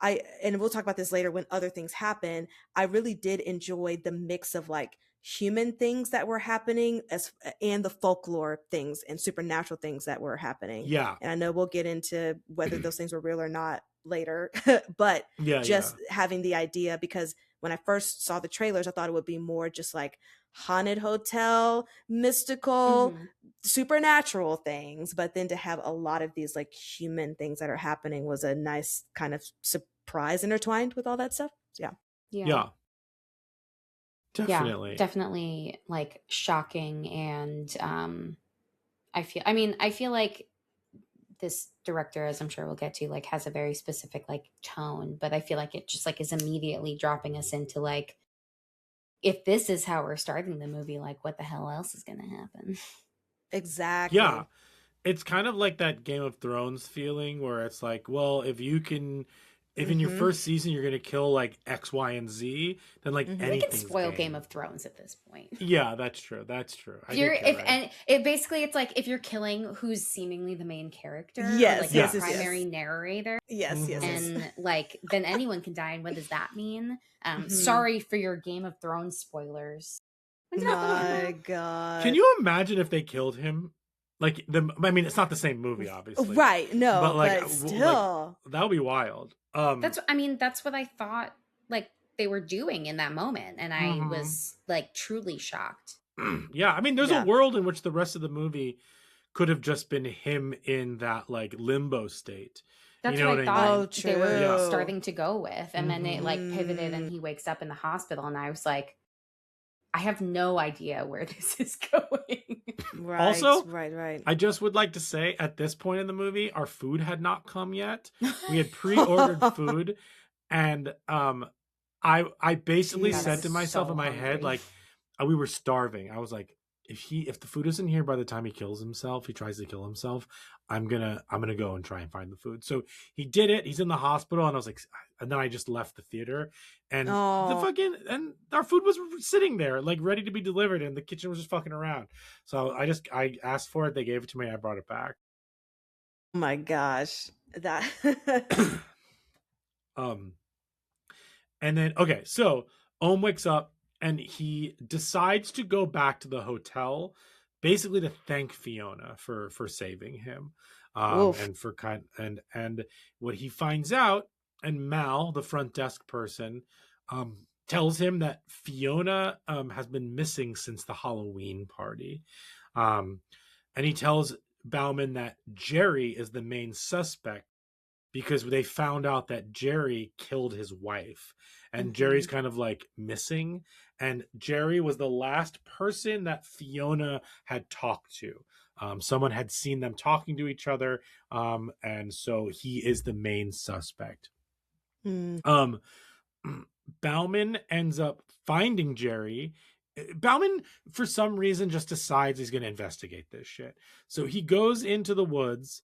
and we'll talk about this later when other things happen, I really did enjoy the mix of like human things that were happening and the folklore things and supernatural things that were happening. Yeah. And I know we'll get into whether those things were real or not later, but having the idea, because when I first saw the trailers, I thought it would be more just like haunted hotel, mystical, supernatural things. But then to have a lot of these like human things that are happening was a nice kind of surprise intertwined with all that stuff. Yeah. Definitely. Yeah, definitely like shocking. And I feel like this director, as I'm sure we'll get to, like has a very specific like tone, but I feel like it just like is immediately dropping us into like, if this is how we're starting the movie, like what the hell else is going to happen? Exactly. Yeah. It's kind of like that Game of Thrones feeling where it's like, well, if in your first season you're going to kill like X, Y, and Z, then like anything. We can spoil Game of Thrones at this point. Yeah, that's true. And it basically, it's like if you're killing who's seemingly the main character, the primary narrator. Yes. And like then anyone can die. And what does that mean? Sorry for your Game of Thrones spoilers. My God. Can you imagine if they killed him? Like it's not the same movie, obviously. Right. No, but still. Like, that would be wild. That's what I thought like they were doing in that moment. And I was like truly shocked. Yeah. I mean, there's a world in which the rest of the movie could have just been him in that like limbo state That's You know what what I I thought mean? Oh, they were Yeah. true. starting to go with. And then it like pivoted and Mm, he wakes up in the hospital and I was like, I have no idea where this is going. right, Also, right. I just would like to say at this point in the movie, our food had not come yet. We had pre-ordered food, and I basically God, I said was to Jeez. myself so in my head, hungry. like, we were starving. I was like, if the food isn't here by the time he kills himself, he tries to kill himself, I'm gonna go and try and find the food. So he did it. He's in the hospital, and I was like, and then I just left the theater, and Oh, and our food was sitting there, like ready to be delivered, and the kitchen was just fucking around. So I asked for it. They gave it to me. I brought it back. my gosh. That um, and then okay, so Ohm wakes up and he decides to go back to the hotel, basically to thank Fiona for saving him, oof. and for and what he finds out, and Mal, the front desk person, tells him that Fiona has been missing since the Halloween party, um, and he tells Bauman that Jerry is the main suspect because they found out that Jerry killed his wife, and Mhm. Jerry's kind of like missing, and Jerry was the last person that Fiona had talked to. Someone had seen them talking to each other, and so he is the main suspect. Mm, um Bauman ends up finding Jerry. Bauman, for some reason, just decides he's going to investigate this shit. So he goes into the woods,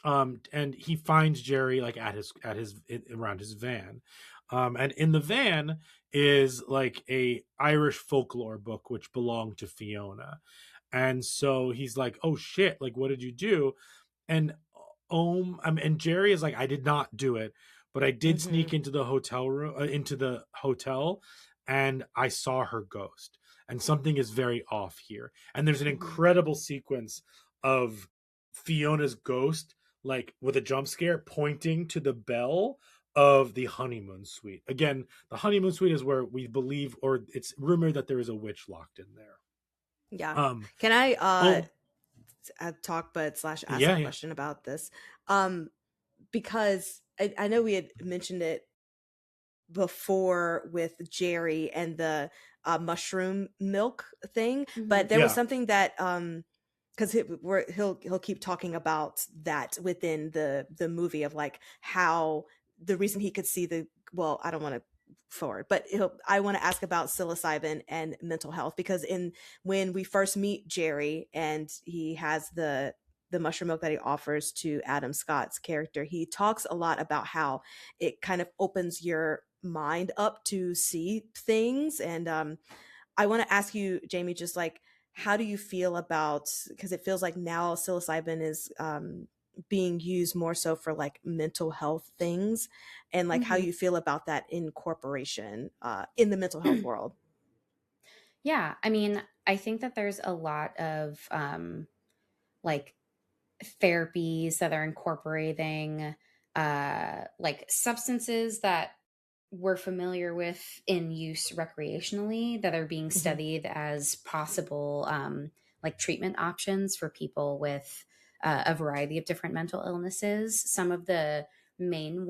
and he finds Jerry like at his around his van, and in the van is like a Irish folklore book which belonged to Fiona, and so he's like, oh shit, like what did you do? And and Jerry is like, I did not do it, but I did mhm. sneak into the hotel room, into the hotel, and I saw her ghost, and something is very off here. And there's an Mhm. incredible sequence of Fiona's ghost, like with a jump scare, pointing to the bell of the honeymoon suite. Again, the honeymoon suite is where we believe, or it's rumored that there is a witch locked in there. Yeah. Um, Can I oh talk but slash ask a yeah. question about this? Um because I know we had mentioned it before with Jerry and the mushroom milk thing, but Mhm. there was Yeah. something that because he'll keep talking about that within the movie of like how the reason he could see the well, I don't want to forward, but I want to ask about psilocybin and mental health because in when we first meet Jerry and he has the mushroom milk that he offers to Adam Scott's character, he talks a lot about how it kind of opens your mind up to see things. And I want to ask you, Jamie, just like, how do you feel about, because it feels like now psilocybin is being used more so for like mental health things, and like how Mhm. you feel about that incorporation in the mental health world. Yeah, I mean, I think that there's a lot of like therapies that are incorporating like substances that we're familiar with in use recreationally that are being Hmm. studied as possible like treatment options for people with a variety of different mental illnesses. Some of the main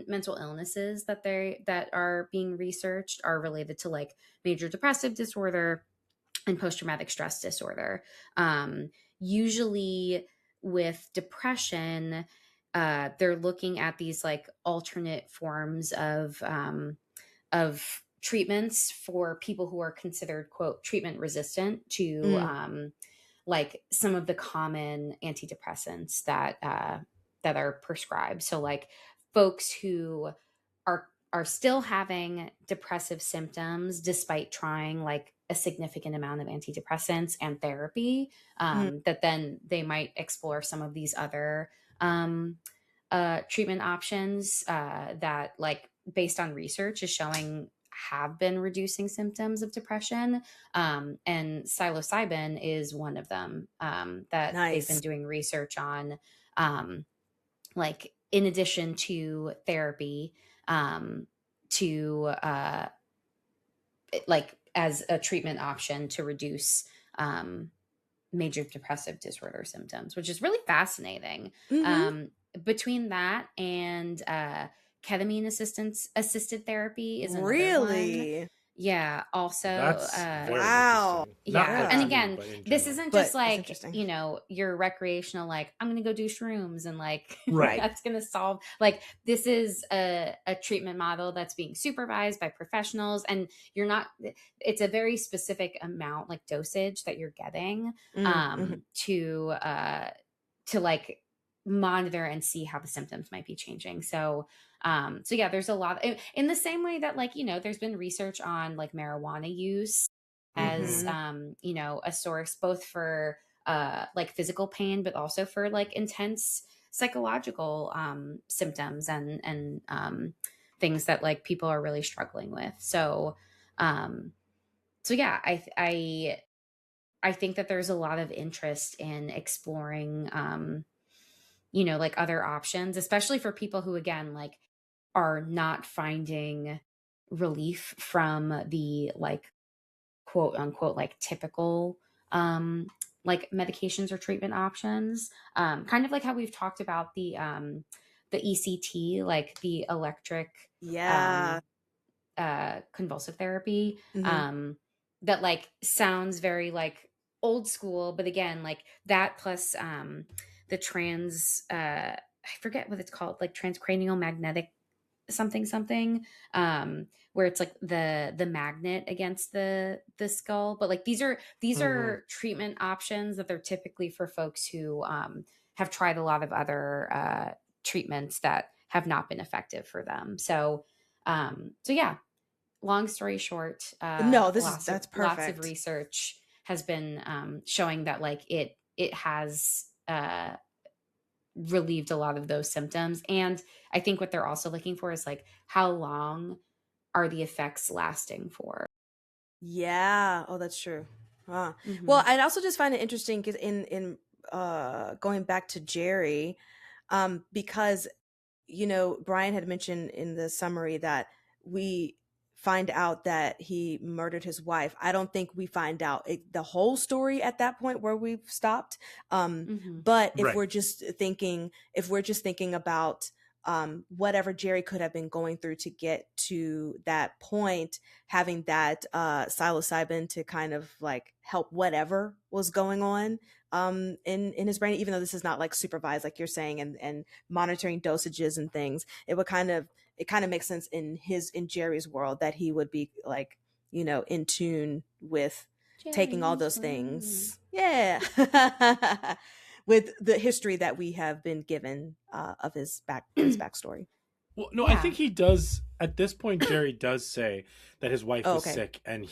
mental illnesses that are being researched are related to like major depressive disorder and post traumatic stress disorder. Usually, with depression, they're looking at these like alternate forms of treatments for people who are considered quote treatment resistant to Mm, like some of the common antidepressants that are prescribed. So like folks who are still having depressive symptoms despite trying like a significant amount of antidepressants and therapy, mm, that then they might explore some of these other treatment options that like based on research is showing have been reducing symptoms of depression, and psilocybin is one of them that they've been nice. doing research on, like in addition to therapy, to like as a treatment option to reduce um, major depressive disorder symptoms, which is really fascinating. Mhm. Between that and ketamine assisted therapy is another one. Really? Yeah. Also, That's very Wow. interesting. Not yeah. with And food, again, but in this general. isn't But just it's like, interesting. you know, your recreational, like, I'm going to go do shrooms and like, Right. that's going to solve, like, this is a treatment model that's being supervised by professionals. And you're not, it's a very specific amount, like dosage that you're getting Mhm. to like monitor and see how the symptoms might be changing. So yeah, there's a lot in the same way that, like, you know, there's been research on like marijuana use as Mhm. you know, a source both for like physical pain, but also for like intense psychological symptoms and things that like people are really struggling with. So yeah, I think that there's a lot of interest in exploring you know, like other options, especially for people who, again, like are not finding relief from the like quote unquote like typical like medications or treatment options. Kind of like how we've talked about the ECT, like the electric Yeah. um convulsive therapy, Mhm. that like sounds very like old school, but again, like that plus the I forget what it's called, like transcranial magnetic something, where it's like the magnet against the skull. But like these are treatment options that they're typically for folks who have tried a lot of other treatments that have not been effective for them. So yeah, long story short, No, that's lots of perfect. research has been showing that like it has relieved a lot of those symptoms. And I think what they're also looking for is like how long are the effects lasting for. Yeah. Oh, that's true. Huh. Well, Hmm. I'd also just find it interesting because in going back to Jerry, because you know, Brian had mentioned in the summary that we find out that he murdered his wife. I don't think we find out the whole story at that point where we've stopped. Hmm. But Right. if we're just thinking about whatever Jerry could have been going through to get to that point, having that psilocybin to kind of like help whatever was going on in his brain, even though this is not like supervised, like you're saying, and monitoring dosages and things, it kind of makes sense in Jerry's world that he would be like, you know, in tune with taking all Jerry's those world. things. Yeah. With the history that we have been given of his backstory. Well, no, I Yeah. think he does at this point. Jerry does say that his wife Oh, was okay. sick, and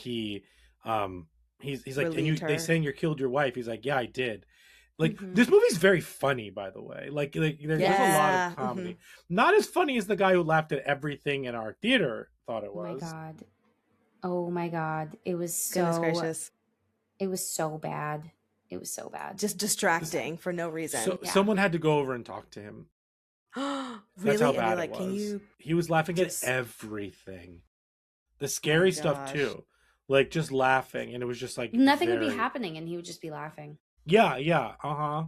um, he's like, and Relieved they her. saying you killed your wife. He's like, yeah, I did. Like Hmm. this movie's very funny, by the way. Like there's a Yes. lot of Yeah. comedy. Not as funny as the guy who laughed at everything in our theater thought it Oh my was. god. Oh my god. Goodness gracious. It was so bad. It was so bad. Just distracting for no reason. So Yeah. someone had to go over and talk to him. That's how Really? And be bad it like, can was. you He was laughing at just, everything. The oh my scary stuff gosh. too. Like just laughing, and it was just like Nothing would be very happening and he would just be laughing. yeah, uh-huh.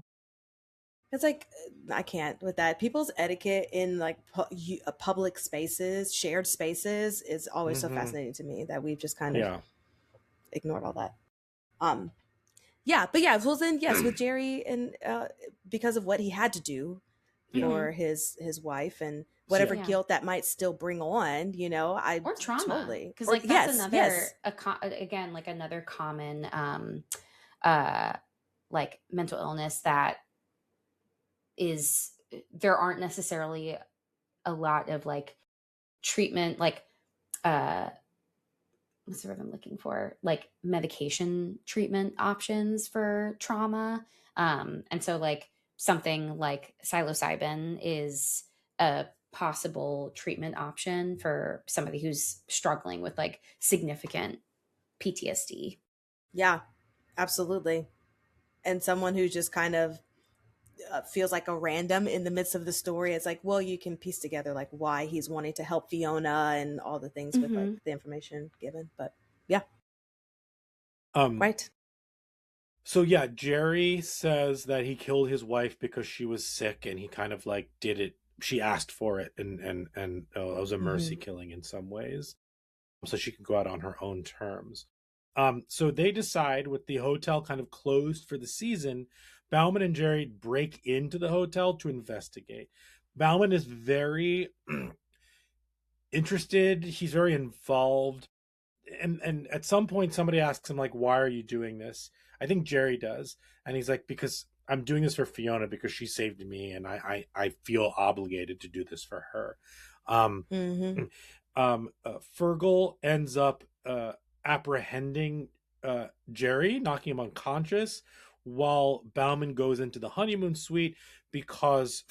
It's like I can't with that. People's etiquette in like public spaces, shared spaces, is always so Mm-hmm. fascinating to me that we've just kind of Yeah. ignored all that. Um, yeah, but yeah, well then yes, with Jerry and because of what he had to do Yeah. Hmm. for his wife and So, whatever yeah. Yeah. guilt that might still bring on, you know, I Or trauma, totally because or like that's yes, another yes, again, like another common uh like mental illness that is, there aren't necessarily a lot of like treatment, like uh what's the word I'm looking for, like medication treatment options for trauma. And so like something like psilocybin is a possible treatment option for somebody who's struggling with like significant PTSD. yeah, absolutely. And someone who just kind of feels like a random in the midst of the story. It's like, well, you can piece together like why he's wanting to help Fiona and all the things with like Hmm. the information given. But yeah, Um right. So yeah, Jerry says that he killed his wife because she was sick, and he kind of like did it. She asked for it, and it was a mercy killing in some ways, so she could go out on her own terms. So they decide, with the hotel kind of closed for the season, Bauman and Jerry break into the hotel to investigate. Bauman is very interested. He's very involved. And at some point somebody asks him, like, why are you doing this? I think Jerry does. And he's like, because I'm doing this for Fiona, because she saved me, and I feel obligated to do this for her. Fergal ends up apprehending Jerry, knocking him unconscious, while Bauman goes into the honeymoon suite because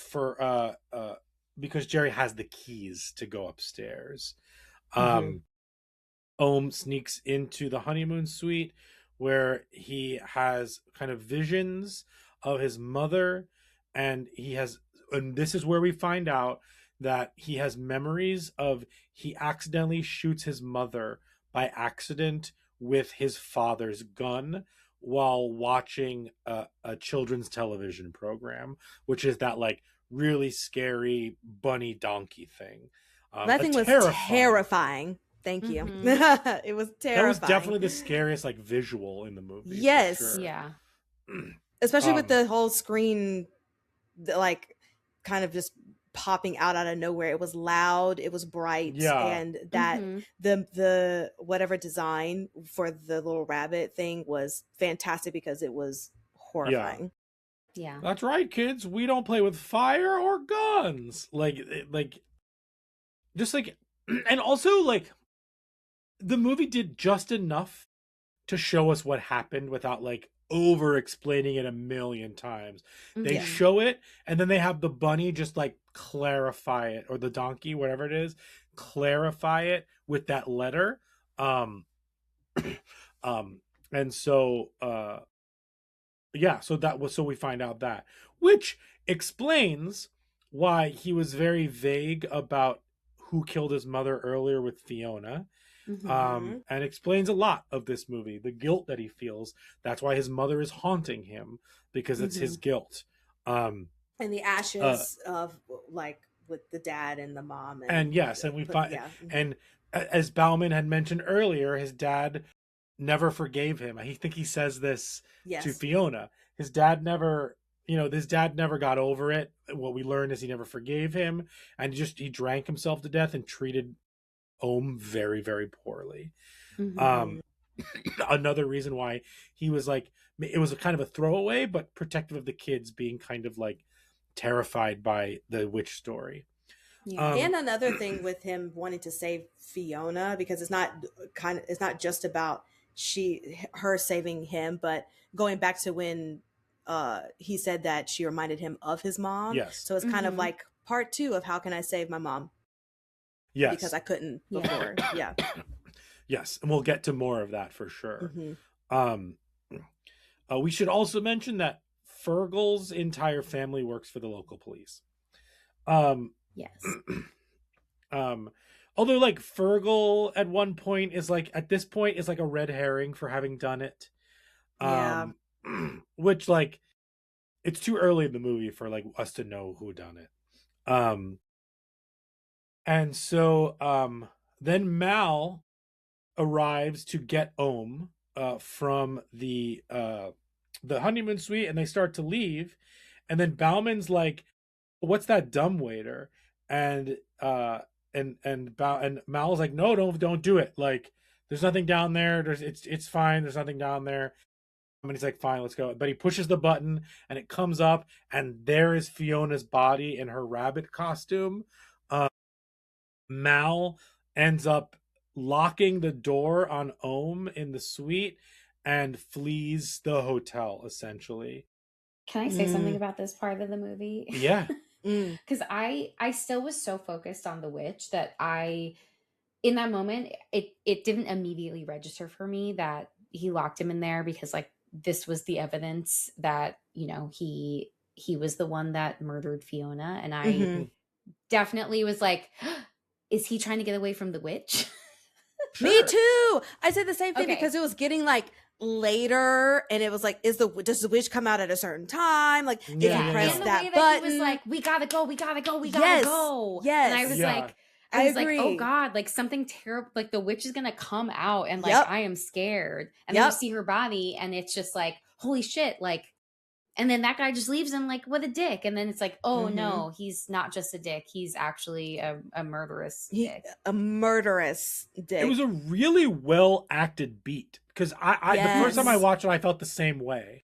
Jerry has the keys to go upstairs. Ohm sneaks into the honeymoon suite, where he has kind of visions of his mother, and this is where we find out that he has memories of he accidentally shoots his mother by accident with his father's gun while watching a children's television program, which is that like really scary bunny donkey thing. That thing was terrifying. Thank you. It was terrifying. That was definitely the scariest like visual in the movie. Yes. Sure. Yeah. Especially with the whole screen, like kind of just popping out of nowhere. It was loud. It was bright. Yeah. And that the whatever design for the little rabbit thing was fantastic because it was horrifying. Yeah. That's right, kids. We don't play with fire or guns. Just like, and also like, the movie did just enough to show us what happened without like over explaining it a million times. They show it, and then they have the bunny just like clarify it, or the donkey, whatever it is, clarify it with that letter. And so so we find out that, which explains why he was very vague about who killed his mother earlier with Fiona. And explains a lot of this movie, the guilt that he feels. That's why his mother is haunting him, because it's his guilt. And the ashes of like with the dad and the mom, and we find and as Bauman had mentioned earlier, his dad never forgave him. I think he says this to Fiona. His dad never got over it. What we learn is he never forgave him, and he drank himself to death and treated Ohm very, very poorly. Another reason why he was like, it was a kind of a throwaway, but protective of the kids, being kind of like terrified by the witch story. And another thing with him wanting to save Fiona, because it's not just about her saving him, but going back to when he said that she reminded him of his mom. Yes. So it's kind of like part 2 of how can I save my mom? Yes. Because I couldn't before. Yeah. Yes. And we'll get to more of that for sure. We should also mention that Fergal's entire family works for the local police. Yes. Although like Fergal at one point is like, at this point is like a red herring for having done it. Which like, it's too early in the movie for like us to know who done it. And so then Mal arrives to get Ohm from the honeymoon suite, and they start to leave, and then Bauman's like, what's that dumbwaiter? And Mal's like, no, don't do it, like there's nothing down there, it's fine, there's nothing down there. And he's like, fine, let's go. But he pushes the button, and it comes up, and there is Fiona's body in her rabbit costume. Mal ends up locking the door on Ohm in the suite and flees the hotel, essentially. Can I say something about this part of the movie? Yeah. Because I still was so focused on the witch that in that moment, it didn't immediately register for me that he locked him in there, because like this was the evidence that, he was the one that murdered Fiona. And I definitely was like, is he trying to get away from the witch? Sure. Me too. I said the same thing because it was getting like later, and it was like, does the witch come out at a certain time? Like, if you press and the that way button, that he was like, we gotta go, we gotta go, we gotta go. Yes. And I was Yeah. like, I like, oh agree. God, like something terrible, like the witch is gonna come out, and like Yep. I am scared. And then Yep. you see her body, and it's just like, holy shit, like. And then that guy just leaves him like with a dick. And then it's like, oh no, he's not just a dick. He's actually a murderous dick. A murderous dick. It was a really well acted beat because I the first time I watched it, I felt the same way.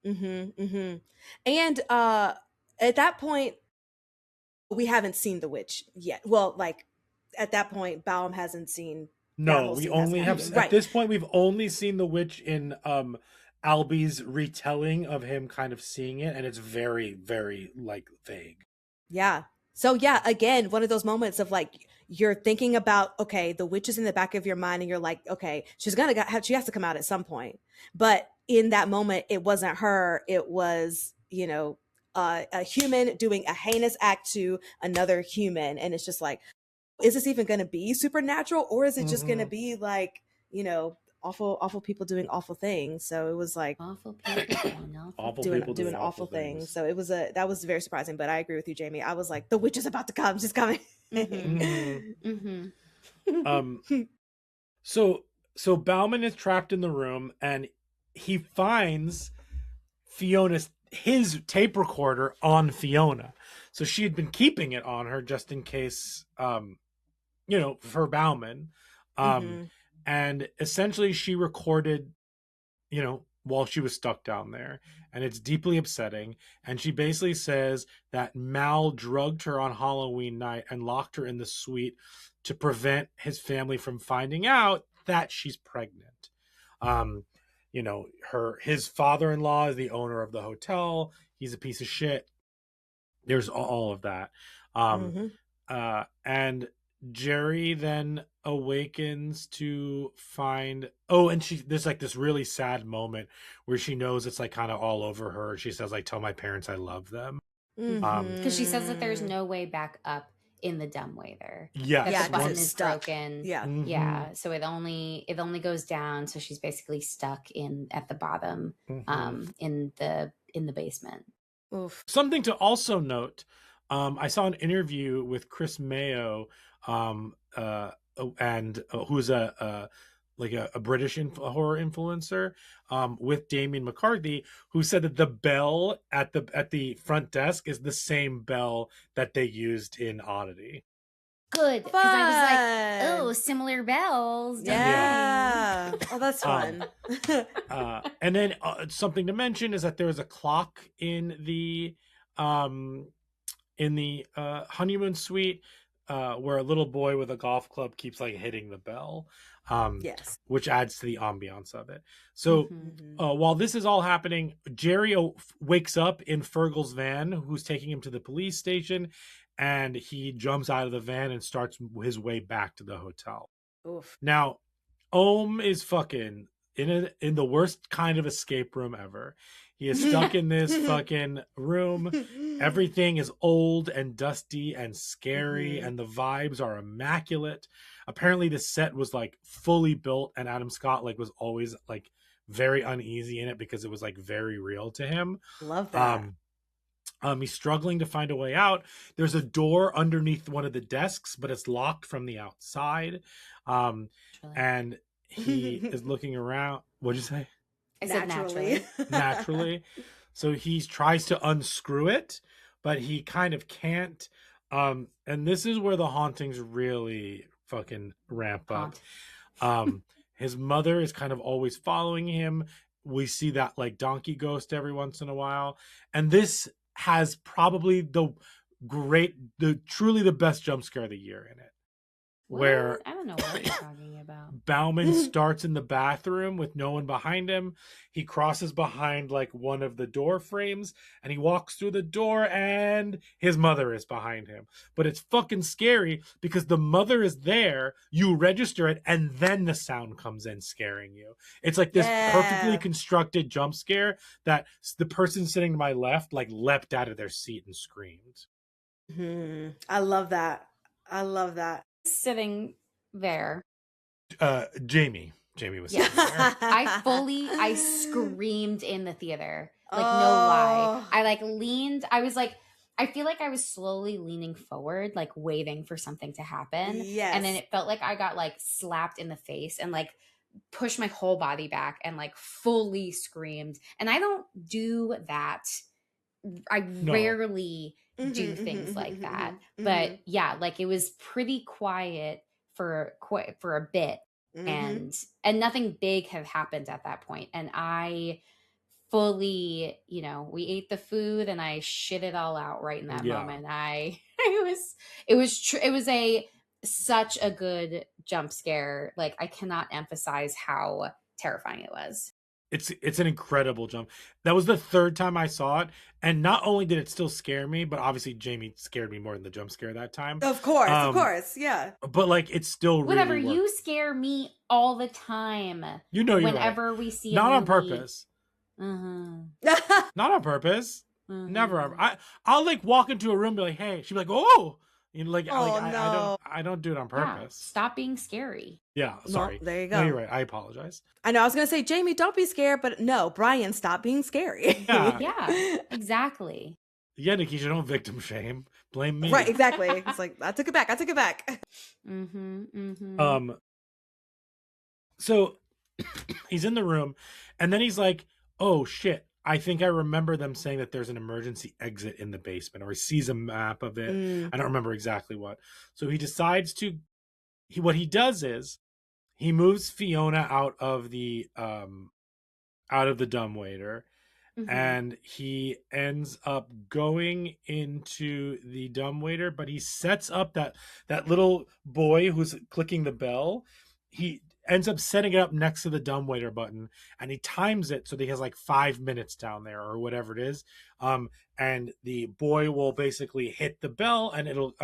And at that point, we haven't seen the witch yet. Well, like at that point, Baum hasn't seen. No, we only have at this point we've only seen the witch in Albie's retelling of him kind of seeing it, and it's very, very like vague. Yeah. So yeah, again, one of those moments of like you're thinking about, okay, the witch is in the back of your mind, and you're like, okay, she has to come out at some point. But in that moment, it wasn't her. It was, you know, a human doing a heinous act to another human, and it's just like, is this even going to be supernatural, or is it just going to be like, you know, awful people doing awful things? So it was like awful people doing awful things. So it was that was very surprising. But I agree with you, Jamie. I was like, the witch is about to come. She's coming. So Bauman is trapped in the room, and he finds his tape recorder on Fiona. So she had been keeping it on her just in case, you know, for Bauman. And essentially she recorded, you know, while she was stuck down there, and it's deeply upsetting. And she basically says that Mal drugged her on Halloween night and locked her in the suite to prevent his family from finding out that she's pregnant. You know, his father-in-law is the owner of the hotel. He's a piece of shit. There's all of that. And Jerry then awakens to find and there's like this really sad moment where she knows it's like kind of all over her. She says like, tell my parents I love them, because she says that there's no way back up in the dumbwaiter there. Yeah, the button is broken. Yeah. So it only goes down, so she's basically stuck at the bottom in the basement. Oof. Something to also note, I saw an interview with Chris Mayo, and who's a British horror influencer, with Damien McCarthy, who said that the bell at the front desk is the same bell that they used in Oddity. Good, because I was like, oh, similar bells. Yeah. Oh, that's fun. And then something to mention is that there is a clock in the honeymoon suite, where a little boy with a golf club keeps like hitting the bell, which adds to the ambiance of it. So while this is all happening, Jerry wakes up in Fergal's van, who's taking him to the police station, and he jumps out of the van and starts his way back to the hotel. Oof. Now, Ohm is fucking in the worst kind of escape room ever. He is stuck in this fucking room. Everything is old and dusty and scary, and the vibes are immaculate. Apparently the set was like fully built, and Adam Scott like was always like very uneasy in it because it was like very real to him. Love that. He's struggling to find a way out. There's a door underneath one of the desks, but it's locked from the outside. And he is looking around. What'd you say? I said naturally. Naturally. So he tries to unscrew it, but he kind of can't. And this is where the hauntings really fucking ramp up. His mother is kind of always following him. We see that like donkey ghost every once in a while. And this has probably truly the best jump scare of the year in it. Where I don't know what you're talking about. Bauman starts in the bathroom with no one behind him. He crosses behind like one of the door frames, and he walks through the door, and his mother is behind him. But it's fucking scary because the mother is there, you register it, and then the sound comes in scaring you. It's like this perfectly constructed jump scare that the person sitting to my left like leapt out of their seat and screamed. I love that. Sitting there. Jamie. Jamie was Yes. sitting there. I screamed in the theater. Like, no lie. I like leaned. I was like, I feel like I was slowly leaning forward, like waiting for something to happen. Yes. And then it felt like I got like slapped in the face and like pushed my whole body back and like fully screamed. And I don't do that. I rarely do things like that. But yeah, like it was pretty quiet for a bit. And nothing big had happened at that point. And I fully, we ate the food and I shit it all out right in that moment. It was such a good jump scare. Like, I cannot emphasize how terrifying it was. It's an incredible jump. That was the third time I saw it, and not only did it still scare me, but obviously Jamie scared me more than the jump scare that time. Of course, yeah. But like, it's still whatever. Really you scare me all the time. You know, whenever right. We see not a on movie. purpose. Uh-huh. Not on purpose. Mm-hmm. Never. I'll like walk into a room, and be like, "Hey," she'd be like, "Oh." Like, no. I don't do it on Yeah, purpose. stop being scary. Yeah, sorry. Well, there you go. No, you're right. I apologize. I know. I was gonna say, Jamie, don't be scared, but no, Brian, stop being scary. Yeah. Yeah, exactly. Yeah, Nikisha, don't victim shame. Blame me. Right, exactly. It's like, I took it back. So he's in the room, and then he's like, "Oh shit! I think I remember them saying that there's an emergency exit in the basement," or he sees a map of it. I don't remember exactly what. So he decides to. What he does is he moves Fiona out of the dumbwaiter, and he ends up going into the dumbwaiter, but he sets up that little boy who's clicking the bell. He ends up setting it up next to the dumbwaiter button, and he times it so that he has like 5 minutes down there or whatever it is. And the boy will basically hit the bell, and it'll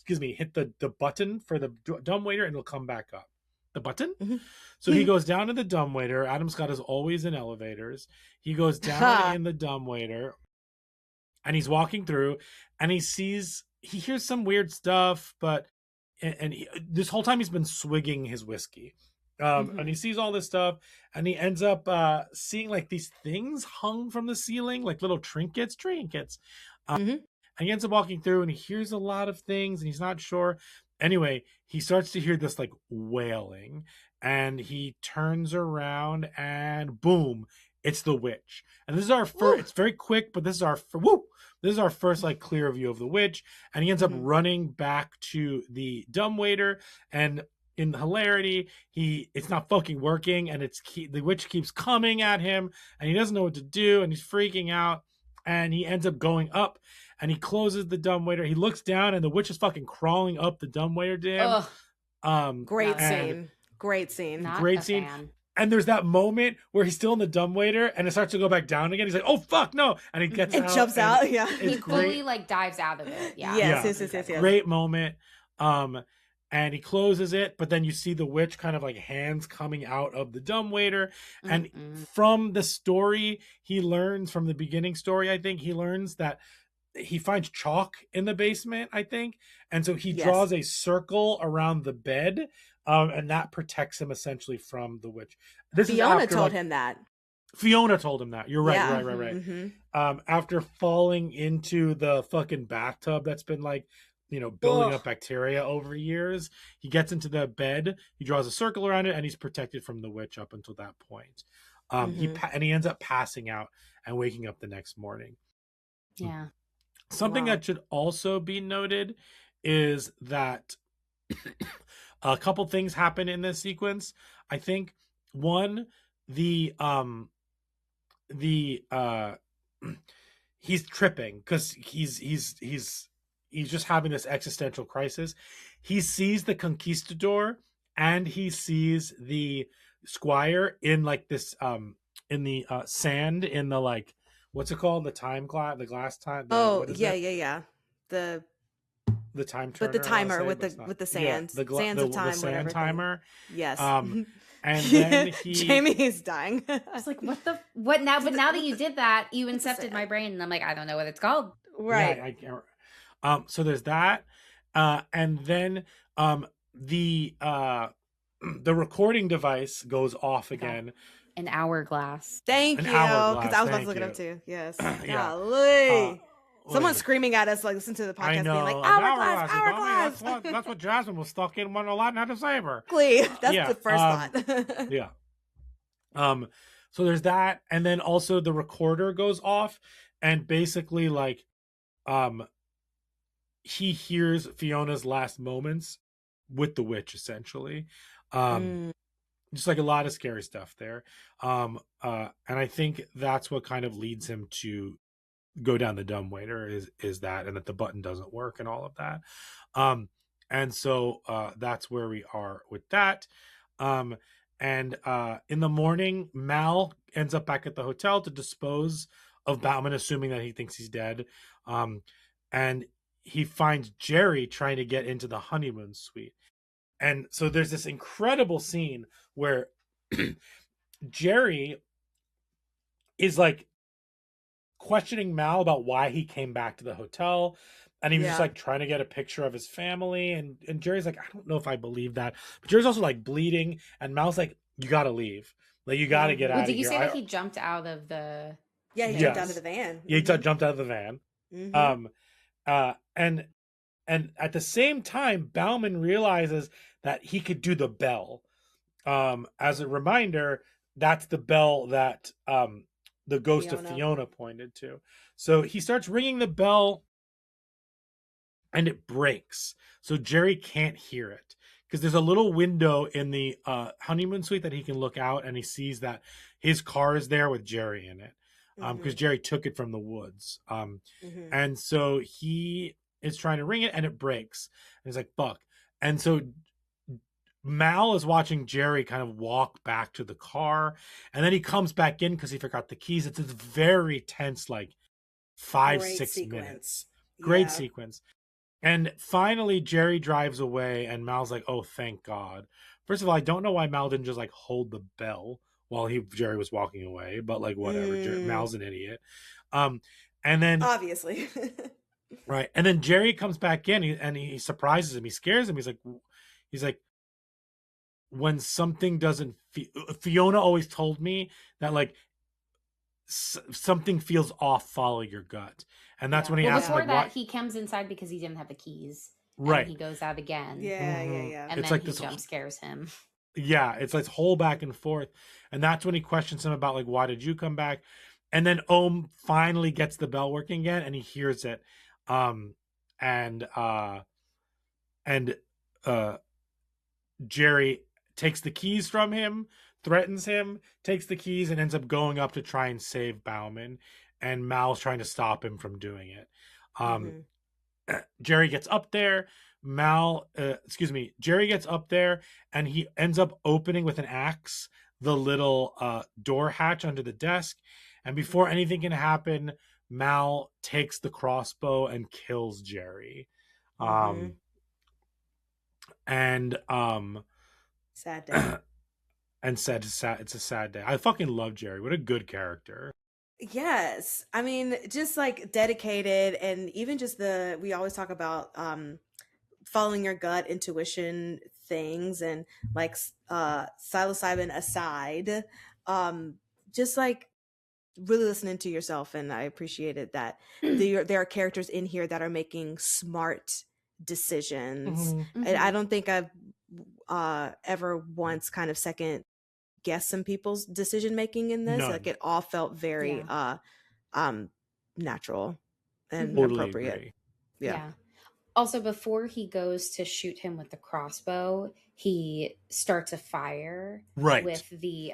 hit the button for the dumbwaiter, and it'll come back up. The button. So he goes down to the dumbwaiter. Adam Scott is always in elevators. He goes down in the dumbwaiter, and he's walking through, and he hears some weird stuff, but this whole time he's been swigging his whiskey. And he sees all this stuff, and he ends up seeing like these things hung from the ceiling, like little trinkets. And he ends up walking through, and he hears a lot of things, and he's not sure. Anyway, he starts to hear this like wailing, and he turns around, and boom, it's the witch. And this is our first. It's very quick, but this is our first like clear view of the witch. And he ends up running back to the dumbwaiter, and in hilarity, it's not fucking working, and the witch keeps coming at him, and he doesn't know what to do, and he's freaking out, and he ends up going up, and he closes the dumbwaiter. He looks down, and the witch is fucking crawling up the dumbwaiter to him. Great scene. Not great a scene. fan. And there's that moment where he's still in the dumbwaiter, and it starts to go back down again. He's like, "Oh fuck, no!" And he gets out. Jumps out. Yeah, He fully like dives out of it. Yeah. Yes. Great moment. And he closes it, but then you see the witch kind of like hands coming out of the dumbwaiter. And from the story, he learns from the beginning story, I think he learns that he finds chalk in the basement, I think. And so he draws a circle around the bed, and that protects him essentially from the witch. Fiona told him that. Fiona told him that. You're right, right. After falling into the fucking bathtub that's been like, building up bacteria over years, he gets into the bed, he draws a circle around it, and he's protected from the witch up until that point. He ends up passing out and waking up the next morning. Yeah. Something that should also be noted is that a couple things happen in this sequence. I think one, he's tripping because he's just having this existential crisis. He sees the conquistador, and he sees the squire in like this in the sand, in the like, what's it called, the glass time. Yeah. The time turner, but the timer with the sand, sands of time, the sand timer. Yes. And then Jamie's dying. I was like, what now? But now that you did that, you incepted my brain, and I'm like, I don't know what it's called. Right. Yeah, I can't. So there's that, and then the the recording device goes off again. An hourglass. Thank An you, because hourglass, I was about to thank look it up you. too. Yes. Yeah. Golly. Someone's Wait. screaming at us, like, listen to the I podcast, being like, know, an hourglass, hourglass. Dummy. hourglass. That's what Jasmine was stuck in when Aladdin had to save her. Exactly. That's Yeah. the first thought. Yeah. So there's that, and then also the recorder goes off, and basically like, he hears Fiona's last moments with the witch, essentially. Just like a lot of scary stuff there. And I think that's what kind of leads him to go down the dumbwaiter is that, and that the button doesn't work and all of that. And so that's where we are with that. And in the morning, Mal ends up back at the hotel to dispose of Bauman, assuming that he thinks he's dead. And he finds Jerry trying to get into the honeymoon suite. And so there's this incredible scene where Jerry is like questioning Mal about why he came back to the hotel. And he was just like trying to get a picture of his family. And Jerry's like, I don't know if I believe that. But Jerry's also like bleeding. And Mal's like, you got to leave. Like, you got to get out of here. Did you say that he jumped out of the... Yeah, he jumped out of the van. Yeah, he jumped out of the van. And at the same time, Bauman realizes that he could do the bell. As a reminder, that's the bell that the ghost of Fiona pointed to. So he starts ringing the bell, and it breaks. So Jerry can't hear it, because there's a little window in the honeymoon suite that he can look out, and he sees that his car is there with Jerry in it, because Jerry took it from the woods. And so he is trying to ring it, and it breaks. And he's like, fuck. And so Mal is watching Jerry kind of walk back to the car, and then he comes back in because he forgot the keys. It's this very tense, like 5-6 minutes. Great sequence. And finally, Jerry drives away, and Mal's like, oh, thank God. First of all, I don't know why Mal didn't just like hold the bell while Jerry was walking away, but like whatever. Mal's an idiot. And then obviously. Right. And then Jerry comes back in, and he surprises him. He scares him. He's like, when something doesn't Fiona always told me that like something feels off, follow your gut. And that's when he asks before him, that, like, he comes inside because he didn't have the keys. Right. And he goes out again. Yeah. And it's then like he jump scares him. Yeah, it's like whole back and forth. And that's when he questions him about like, why did you come back? And then Ohm finally gets the bell working again, and he hears it. Jerry takes the keys from him, threatens him, takes the keys, and ends up going up to try and save Bauman. And Mal's trying to stop him from doing it. Jerry gets up there. Jerry gets up there, and he ends up opening with an axe the little door hatch under the desk. And before anything can happen, Mal takes the crossbow and kills Jerry. Sad day. It's a sad day. I fucking love Jerry. What a good character. Yes. I mean, just like dedicated, and even just we always talk about following your gut, intuition things, and like psilocybin aside, just like really listening to yourself. And I appreciated that there are characters in here that are making smart decisions. And I don't think I've ever once kind of second guessed some people's decision making in this. Like it all felt very natural and totally appropriate. Agree. Yeah. Also, before he goes to shoot him with the crossbow, he starts a fire with the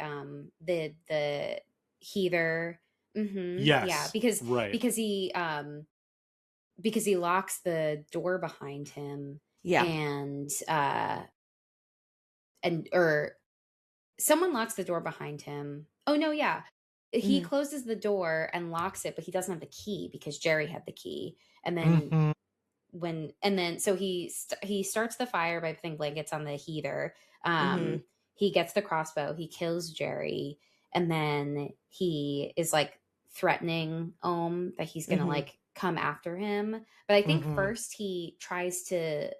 heater. Yes. Yeah, because he locks the door behind him. Yeah. Or someone locks the door behind him. Oh no, yeah. He closes the door and locks it, but he doesn't have the key because Jerry had the key. And then so he starts the fire by putting blankets on the heater. He gets the crossbow, he kills Jerry, and then he is like threatening Ohm that he's gonna like come after him. But I think first he tries to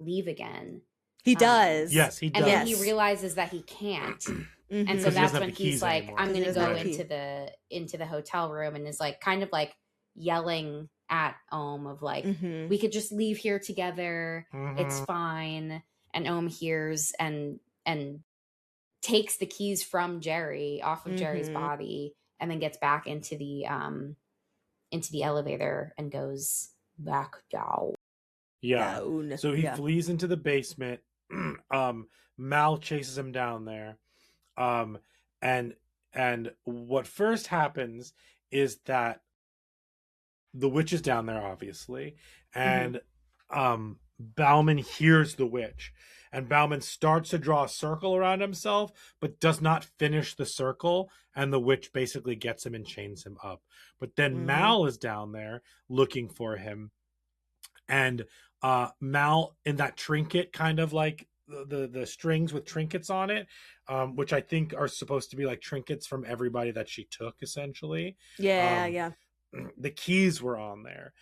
leave again. He does. Yes, he And does. then he realizes that he can't. And so 'Cause he that's doesn't have when the he's keys like, anymore. I'm Because he gonna doesn't go have the key. into the hotel room, and is like kind of like yelling at Ohm of like, Mhm. we could just leave here together. It's Mhm. fine. And Ohm hears and takes the keys from Jerry off of Jerry's Mhm. body, and then gets back into the elevator and goes back down. Yeah. Down. So he Yeah. flees into the basement. Mal chases him down there. Um, and what first happens is that the witch is down there, obviously, and Bauman hears the witch, and Bauman starts to draw a circle around himself, but does not finish the circle, and the witch basically gets him and chains him up. But then Mal is down there looking for him, and Mal in that trinket, kind of like the strings with trinkets on it, which I think are supposed to be like trinkets from everybody that she took, essentially. Yeah, um yeah. the keys were on there.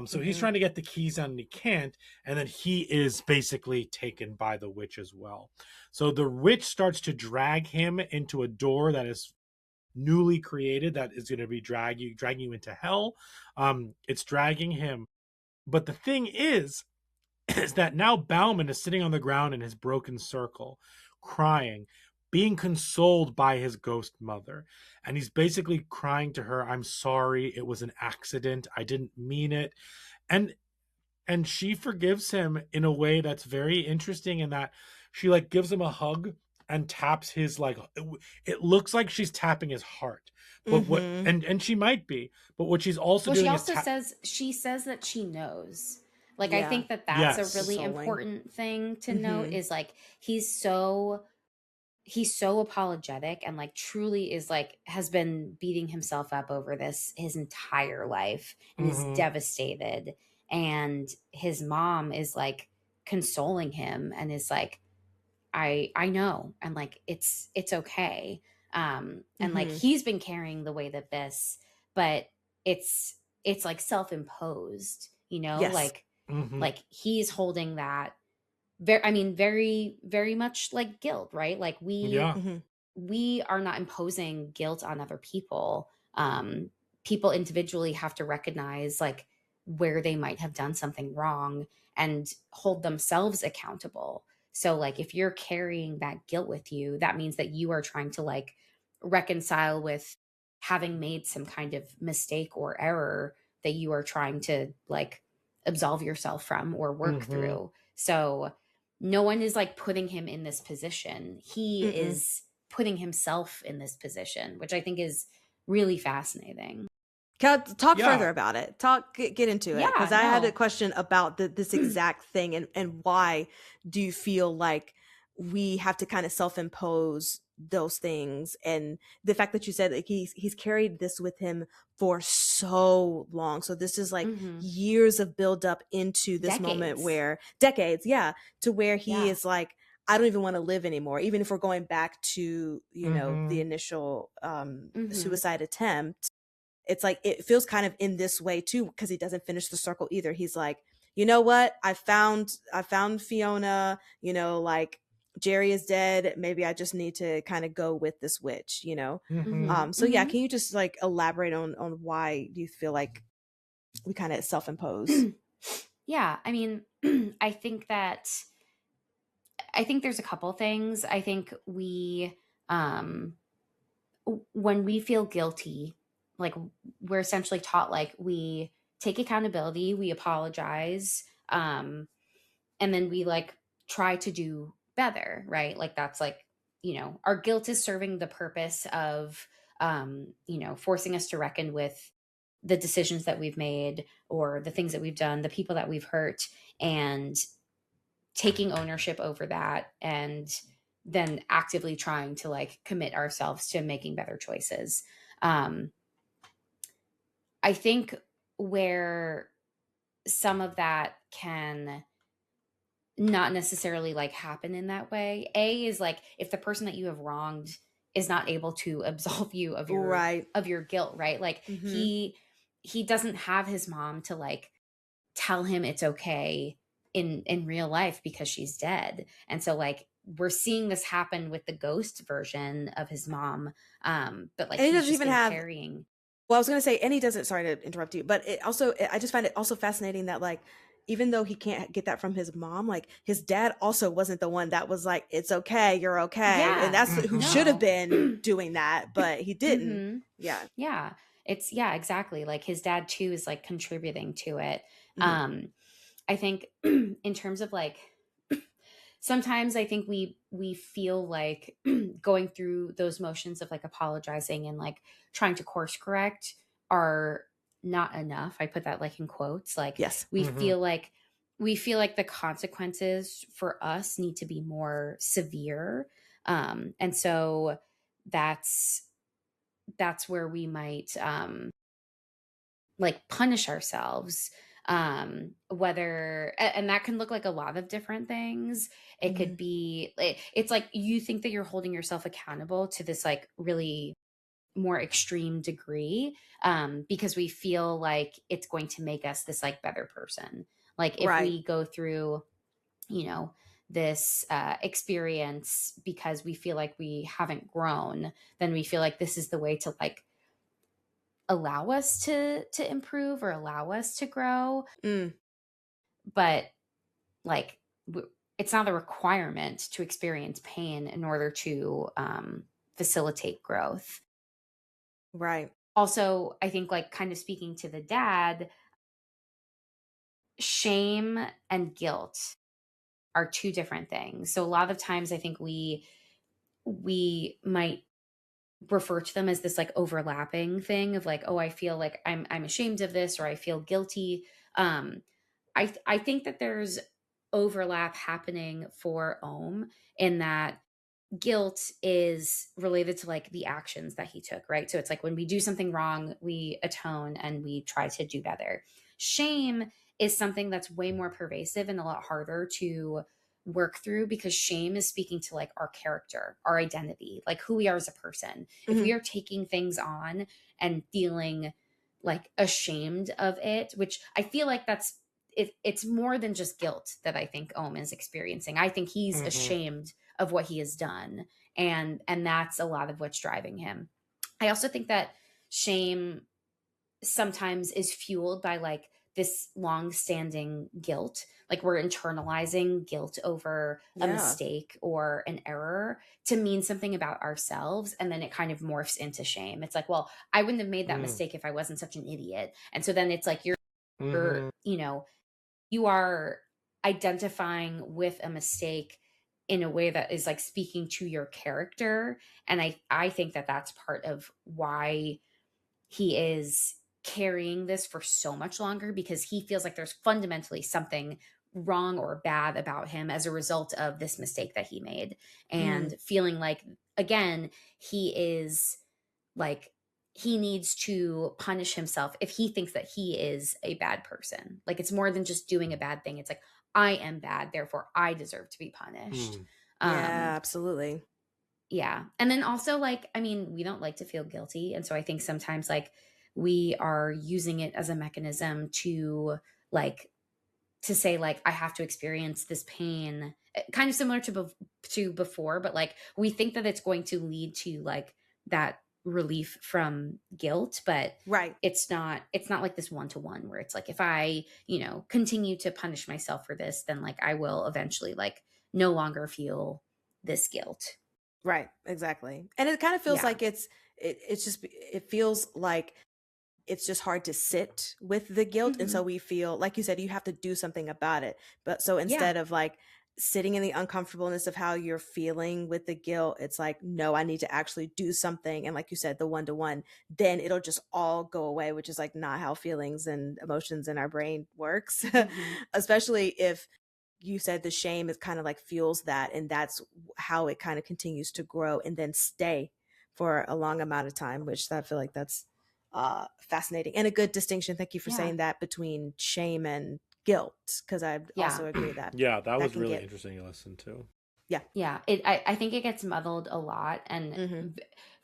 So he's Mhm. trying to get the keys out and he can't, and then he is basically taken by the witch as well. So the witch starts to drag him into a door that is newly created, that is going to be dragging you into hell. It's dragging him, but the thing is that now Bauman is sitting on the ground in his broken circle, crying, being consoled by his ghost mother. And he's basically crying to her, I'm sorry, it was an accident. I didn't mean it. And she forgives him in a way that's very interesting, in that she like gives him a hug and taps his like, it looks like she's tapping his heart. But what Mhm. and she might be, but what she's also Well, she doing also is says that she knows. Like, I Yeah. think that that's a Yes. really Consoling. important thing to note, Mhm. is like he's so apologetic, and like truly is like has been beating himself up over this his entire life, and is Mhm. devastated. And his mom is like consoling him and is like, I know, and like it's okay. And like Mhm. he's been carrying the weight of this, but it's like self-imposed, Yes. like he's holding that very, very much like guilt, right? Like Yeah. Mhm. we are not imposing guilt on other people. People individually have to recognize like where they might have done something wrong and hold themselves accountable. So like if you're carrying that guilt with you, that means that you are trying to like reconcile with having made some kind of mistake or error that you are trying to like absolve yourself from or work Mhm. through. So no one is like putting him in this position. He Mm-mm. is putting himself in this position, which I think is really fascinating. Talk Yeah. further about it. Get into it, Yeah, because I had a no. question about this exact thing, and why do you feel like we have to kind of self-impose those things, and the fact that you said that he's carried this with him for so long. So this is like Mhm. years of build up into this moment Decades. where decades, yeah, to where he Yeah. is like, I don't even want to live anymore. Even if we're going back to, the Mhm. initial Mhm. suicide attempt, it's like it feels kind of in this way too, because he doesn't finish the circle either. He's like, you know what, I found Fiona, like Jerry is dead, maybe I just need to kind of go with this witch. Mhm. So yeah, Mhm. can you just like elaborate on why you feel like we kind of self-impose? Yeah, I mean, I think there's a couple things. I think when we feel guilty, like we're essentially taught like we take accountability, we apologize, and then we like try to do better, right? Like that's like, our guilt is serving the purpose of forcing us to reckon with the decisions that we've made or the things that we've done, the people that we've hurt, and taking ownership over that, and then actively trying to like commit ourselves to making better choices. um I think where some of that can not necessarily like happen in that way, is like if the person that you have wronged is not able to absolve you Right. of your guilt, right? Like Mhm. he doesn't have his mom to like tell him it's okay in real life because she's dead. And so like we're seeing this happen with the ghost version of his mom, but like And he he's doesn't just even been have. carrying. Well, I was gonna say, and he doesn't. Sorry to interrupt you, but I just find it also fascinating that like, even though he can't get that from his mom, like his dad also wasn't the one that was like, "It's okay, you're okay," and Yeah, that's who should have no. been doing that, but he didn't. Mhm. Yeah. Yeah. Yeah, exactly. Like his dad too is like contributing to it. Mhm. I think in terms of like sometimes I think we feel like going through those motions of like apologizing and like trying to course correct are not enough. I put that like in quotes. Like Yes. we feel like the consequences for us need to be more severe. And so that's where we might like punish ourselves, whether and that can look like a lot of different things. It could Mhm. be it's like you think that you're holding yourself accountable to this like really more extreme degree, because we feel like it's going to make us this like better person. Like if Right. we go through, you know, this experience because we feel like we haven't grown, then we feel like this is the way to like allow us to improve or allow us to grow. Mm. But like it's not a requirement to experience pain in order to facilitate growth. Right. Also, I think like kind of speaking to the dad, shame and guilt are two different things. So a lot of times I think we might refer to them as this like overlapping thing of like, oh, I feel like I'm ashamed of this, or I feel guilty. um I think that there's overlap happening for Ohm, in that guilt is related to like the actions that he took, right? So it's like when we do something wrong, we atone and we try to do better. Shame is something that's way more pervasive and a lot harder to work through, because shame is speaking to like our character, our identity, like who we are as a person. If we Mhm. are taking things on and feeling like ashamed of it, which I feel like it's more than just guilt that I think Ohm is experiencing. I think he's ashamed of what he has done, and that's a lot of what's driving him. I also think that shame sometimes is fueled by like this long-standing guilt, like we're internalizing guilt over a Yeah. mistake or an error to mean something about ourselves, and then it kind of morphs into shame. It's like, well, I wouldn't have made that mistake if I wasn't such an idiot. And so then it's like you're you know, you are identifying with a mistake in a way that is like speaking to your character. And I think that that's part of why he is carrying this for so much longer, because he feels like there's fundamentally something wrong or bad about him as a result of this mistake that he made, Mm. and feeling like again he is like he needs to punish himself if he thinks that he is a bad person. Like it's more than just doing a bad thing. It's like, I am bad, therefore I deserve to be punished. Yeah, um absolutely. yeah. And then also like, I mean, we don't like to feel guilty, and so I think sometimes like we are using it as a mechanism to like to say like I have to experience this pain, kind of similar to to before, but like we think that it's going to lead to like that relief from guilt, but Right. it's not like this one to one where it's like if I, you know, continue to punish myself for this, then like I will eventually like no longer feel this guilt. Right. Exactly. And it kind of feels Yeah. like it's just it feels like it's just hard to sit with the guilt, and so Mhm. we feel like you said you have to do something about it. But so Yeah. instead of like sitting in the uncomfortableness of how you're feeling with the guilt, it's like, no, I need to actually do something. And like you said, the one to one, then it'll just all go away, which is like not how feelings and emotions in our brain works. Mhm. Especially if you said the shame is kind of like fuels that, and that's how it kind of continues to grow and then stay for a long amount of time, which I feel like that's fascinating and a good distinction. Thank you for Yeah. saying that between shame and guilt, because I Yeah. also agree that Yeah, that was can really get. interesting to listen to. Yeah. Yeah, I think it gets muddled a lot, and Hmm.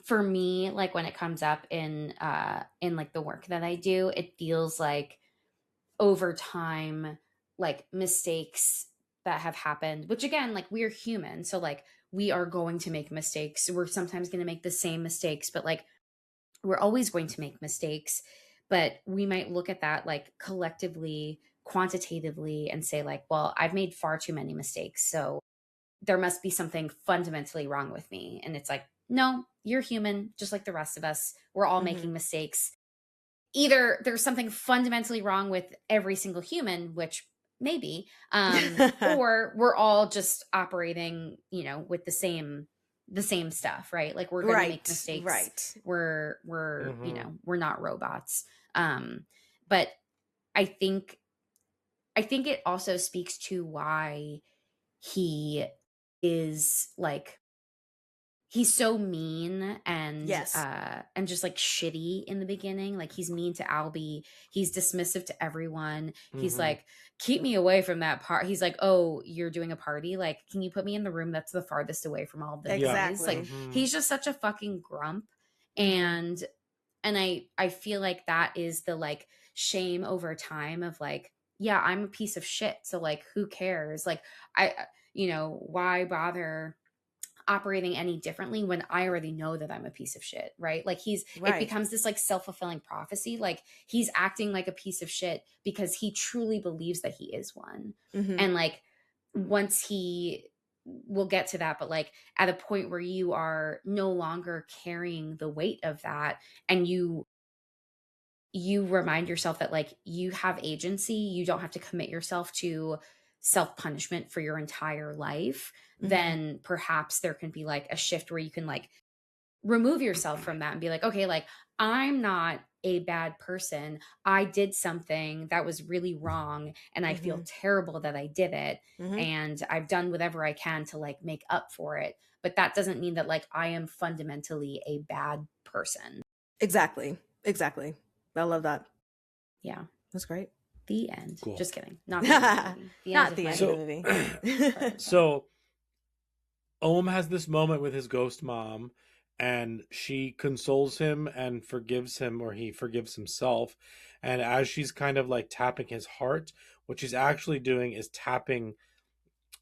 for me, like when it comes up in like the work that I do, it feels like over time like mistakes that have happened, which again, like we're human. So like we are going to make mistakes. We're sometimes going to make the same mistakes, but like we're always going to make mistakes. But we might look at that like collectively, quantitatively, and say, like, well, I've made far too many mistakes. So there must be something fundamentally wrong with me. And it's like, no, you're human, just like the rest of us. We're all making mistakes. Either there's something fundamentally wrong with every single human, which maybe, or we're all just operating, you know, with the same stuff, right? Like we're going to make mistakes. Right. We're you know, we're not robots. But I think it also speaks to why he is like, he's so mean and just like shitty in the beginning. Like he's mean to Albie. He's dismissive to everyone. He's like, keep me away from that part. He's like, oh, you're doing a party? Like, can you put me in the room that's the farthest away from all of the noise? Like he's just such a fucking grump. And I feel like that is the like shame over time of like, yeah, I'm a piece of shit. So like, who cares? Like you know, why bother operating any differently when I already know that I'm a piece of shit, right? Like it becomes this like self-fulfilling prophecy. Like he's acting like a piece of shit because he truly believes that he is one. And like once we'll get to that, but like at a point where you are no longer carrying the weight of that, and you remind yourself that like you have agency, you don't have to commit yourself to self-punishment for your entire life, then perhaps there can be like a shift where you can like remove yourself from that and be like, okay, like I'm not a bad person. I did something that was really wrong and I feel terrible that I did it. And I've done whatever I can to like make up for it. But that doesn't mean that like I am fundamentally a bad person. Exactly. I love that. Yeah. That's great. The end. Cool. Just kidding. Not the end of the movie. Not the end of the movie. So Ohm has this moment with his ghost mom, and she consoles him and forgives him, or he forgives himself. And as she's kind of like tapping his heart, what she's actually doing is tapping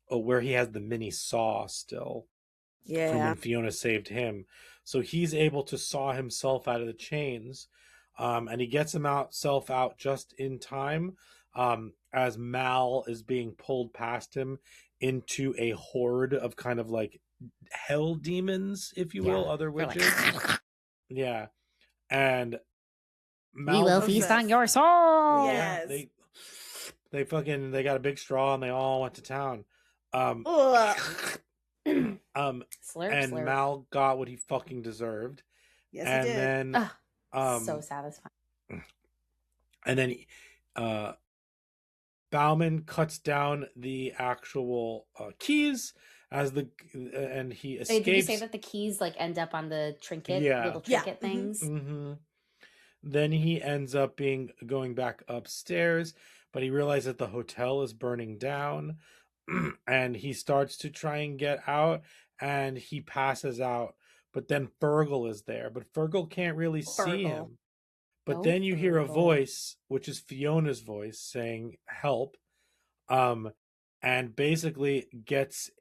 where he has the mini saw still from when Fiona saved him. So he's able to saw himself out of the chains, and he gets himself out just in time, as Mal is being pulled past him into a horde of kind of like hell demons, if you will, other witches. Like... and Mal, we will feast on your soul. Yes. They they got a big straw and they all went to town. Slurp, and slurp. Mal got what he fucking deserved. Yes, and he did. then so satisfying. And then Bauman cuts down the actual keys as and he escapes. Did you say that the keys like end up on the trinket, little trinket things? Then he ends up going back upstairs, but he realizes that the hotel is burning down, and he starts to try and get out, and he passes out. But then Fergal is there, but Fergal can't really see him. But then you hear a voice, which is Fiona's voice, saying "help," and basically gets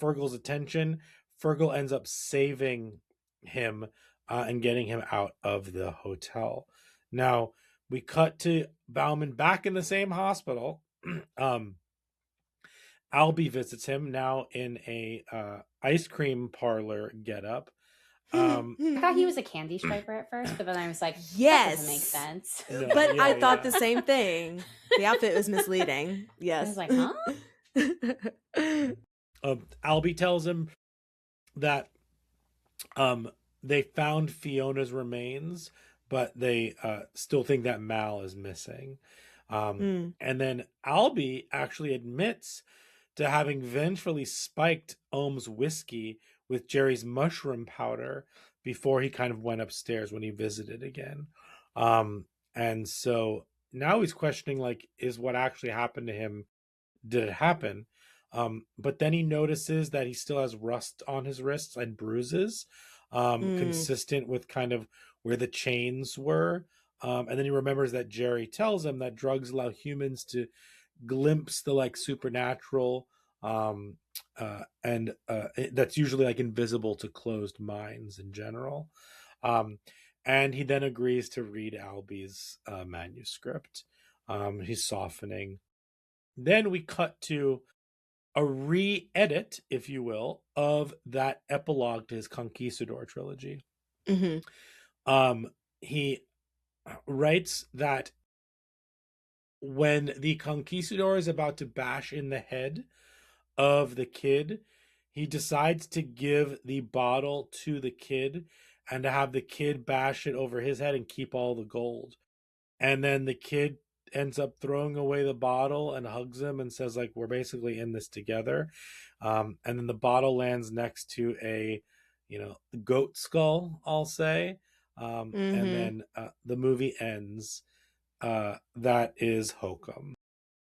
Fergal's attention. Fergal ends up saving him and getting him out of the hotel. Now we cut to Bauman back in the same hospital. Albie visits him now in a ice cream parlor getup. I thought he was a candy striper at first, but then I was like, that doesn't make sense. No, but I thought the same thing. The outfit was misleading. Yes. I was like, huh? Albie tells him that they found Fiona's remains, but they still think that Mal is missing. And then Albie actually admits to having vengefully spiked Ohm's whiskey with Jerry's mushroom powder before he kind of went upstairs when he visited again. And so now he's questioning, like, is what actually happened to him, did it happen? But then he notices that he still has rust on his wrists and bruises, consistent with kind of where the chains were. And then he remembers that Jerry tells him that drugs allow humans to glimpse the like supernatural, and that's usually like invisible to closed minds in general. And he then agrees to read Albie's manuscript. He's softening. Then we cut to a re-edit, if you will, of that epilogue to his Conquistador trilogy. He writes that when the Conquistador is about to bash in the head of the kid, he decides to give the bottle to the kid and to have the kid bash it over his head and keep all the gold. And then the kid ends up throwing away the bottle and hugs him and says, like, we're basically in this together. And then the bottle lands next to a, goat skull, I'll say. And then the movie ends. That is Hokum.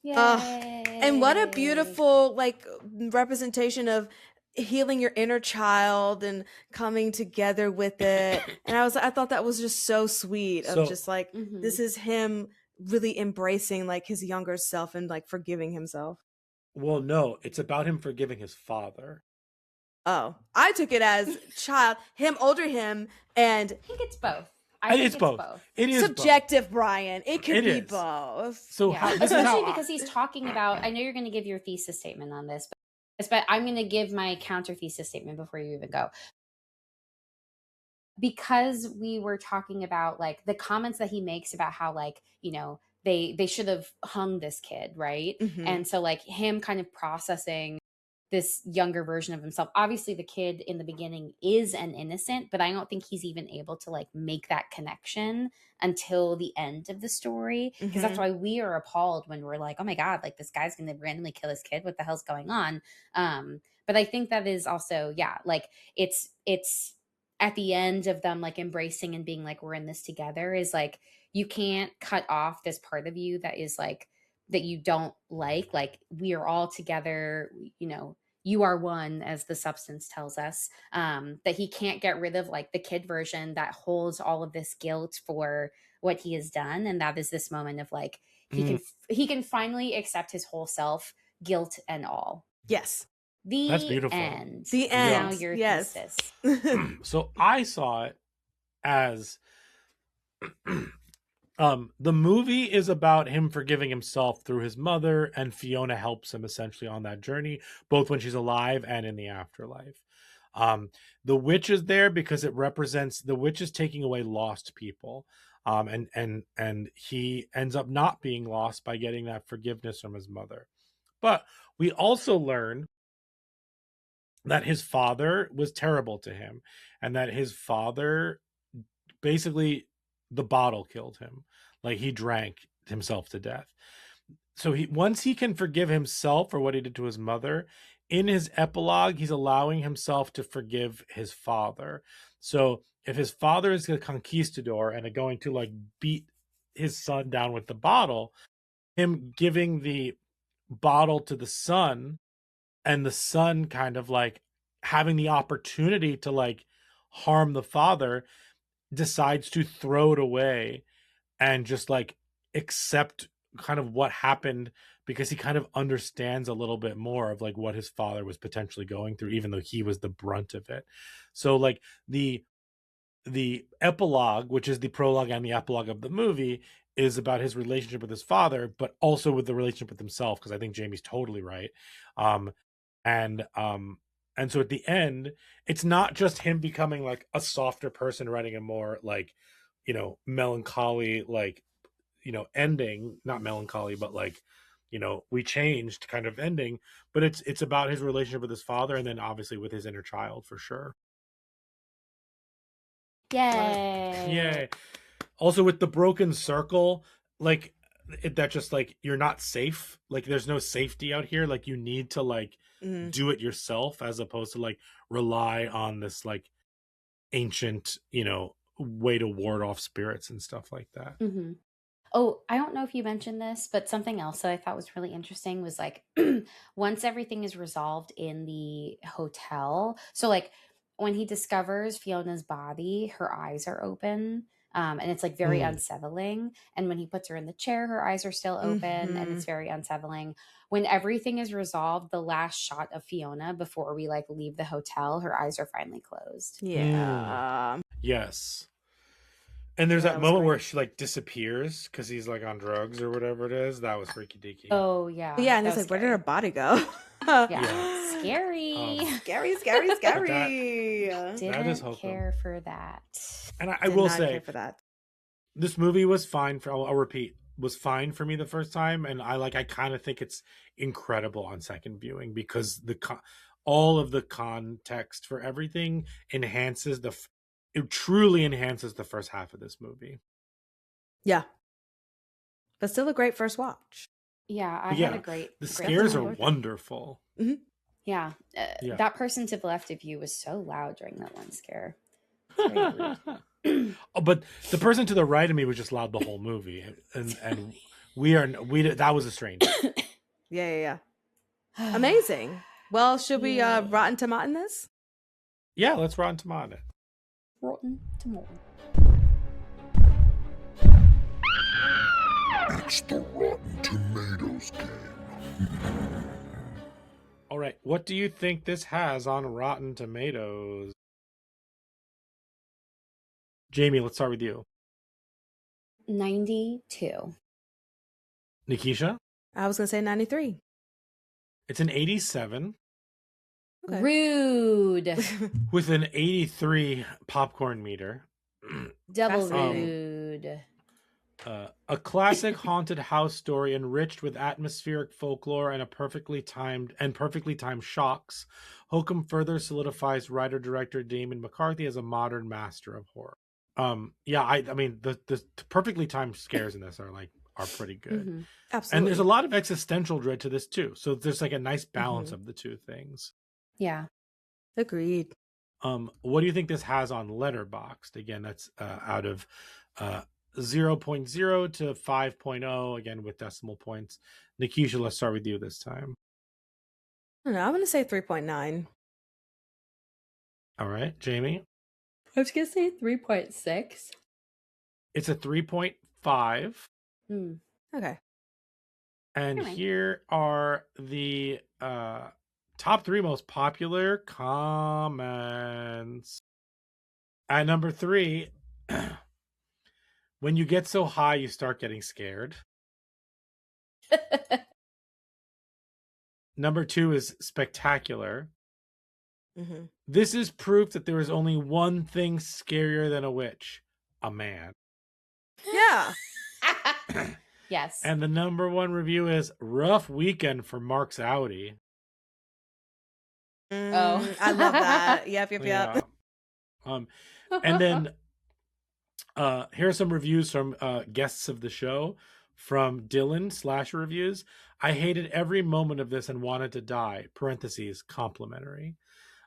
Yay. And what a beautiful like representation of healing your inner child and coming together with it. And I thought that was just so sweet of just like this is him really embracing like his younger self and like forgiving himself. Well, no, it's about him forgiving his father. Oh, I took it as older him, and I think it's both. It's both. It is subjective, both. Brian. It could be both. So especially because he's talking about. I know you're going to give your thesis statement on this, but I'm going to give my counter thesis statement before you even go. Because we were talking about like the comments that he makes about how like they should have hung this kid, right? And so like him kind of processing this younger version of himself. Obviously the kid in the beginning is an innocent, but I don't think he's even able to like make that connection until the end of the story. Because that's why we are appalled when we're like, oh my God, like this guy's going to randomly kill his kid. What the hell's going on? But I think that is also, like it's at the end of them like embracing and being like, we're in this together is like, you can't cut off this part of you that is like, that you don't like we are all together, you are one, as the substance tells us, that he can't get rid of like the kid version that holds all of this guilt for what he has done. And that is this moment of like, he can finally accept his whole self, guilt and all. Yes. That's beautiful. End. The end. Now your thesis. So I saw it as the movie is about him forgiving himself through his mother, and Fiona helps him essentially on that journey, both when she's alive and in the afterlife. The witch is there because it represents the witch is taking away lost people. And he ends up not being lost by getting that forgiveness from his mother. But we also learn that his father was terrible to him, and that his father basically, the bottle killed him. Like he drank himself to death. So once he can forgive himself for what he did to his mother, in his epilogue, he's allowing himself to forgive his father. So if his father is a conquistador and going to like beat his son down with the bottle, him giving the bottle to the son, and the son kind of like having the opportunity to like harm the father, decides to throw it away and just like accept kind of what happened, because he kind of understands a little bit more of like what his father was potentially going through, even though he was the brunt of it. So like the epilogue, which is the prologue and the epilogue of the movie, is about his relationship with his father, but also with the relationship with himself, because I think Jamie's totally right. And so at the end, it's not just him becoming like a softer person, writing a more like, melancholy, like, ending, not melancholy, but like, we changed kind of ending, but it's about his relationship with his father, and then obviously with his inner child for sure. Yay. Also with the broken circle, like that just like, you're not safe. Like there's no safety out here. Like you need to like do it yourself, as opposed to like rely on this like ancient, way to ward off spirits and stuff like that. Oh, I don't know if you mentioned this, but something else that I thought was really interesting was like once everything is resolved in the hotel. So like when he discovers Fiona's body, her eyes are open. And it's like very unsettling. And when he puts her in the chair, her eyes are still open and it's very unsettling. When everything is resolved, the last shot of Fiona before we like leave the hotel, her eyes are finally closed. Yeah. Yes. And there's Yeah, that that was moment where great. she like disappears because he's like on drugs or whatever it is. That was freaky deaky. Oh yeah. Yeah, and that it's was like, where did scary. her body go? Yeah. Scary. Scary, scary, scary. Didn't is Hokum. care for that. And I Did will not say, care for that. this movie was fine for, I'll repeat, was fine for me the first time. And I kind of think it's incredible on second viewing because all of the context for everything enhances it truly enhances the first half of this movie. Yeah. But still a great first watch. Yeah, I Yeah, had a great. The great scares are time. wonderful. Yeah, Yeah. that person to the left of you was so loud during that one scare. It's very weird. Oh, but the person to the right of me was just loud the whole movie, and that was a strange. Yeah. Amazing. Well, should we Rotten Tomato this? Yeah, let's Rotten Tomato. Rotten Tomato. It's the Rotten Tomatoes game. All right, what do you think this has on Rotten Tomatoes? Jamie, let's start with you. 92. Nikisha? I was going to say 93. It's an 87 Okay. Rude. with an 83 popcorn meter. Double Fascinating. rude. A classic haunted house story enriched with atmospheric folklore and perfectly timed shocks. Hokum further solidifies writer-director Damon McCarthy as a modern master of horror. I mean the perfectly timed scares in this are pretty good. Mm-hmm. Absolutely. And there's a lot of existential dread to this too. So there's like a nice balance of the two things. Yeah. Agreed. What do you think this has on Letterboxd? Again, that's out of 0.0 to 5.0, again with decimal points. Nikisha, let's start with you this time. I don't know. I'm going to say 3.9. All right, Jamie. I was going to say 3.6. It's a 3.5. Okay. And Alright. here are the top 3 most popular comments. At number 3, when you get so high, you start getting scared. Number 2 is spectacular. Mm-hmm. This is proof that there is only one thing scarier than a witch: a man. Yeah. Yes. And the number 1 review is rough weekend for Mark's Audi. Oh. I love that. Yep. Yeah. And then here are some reviews from guests of the show. From Dylan /reviews. I hated every moment of this and wanted to die. Parentheses, complimentary.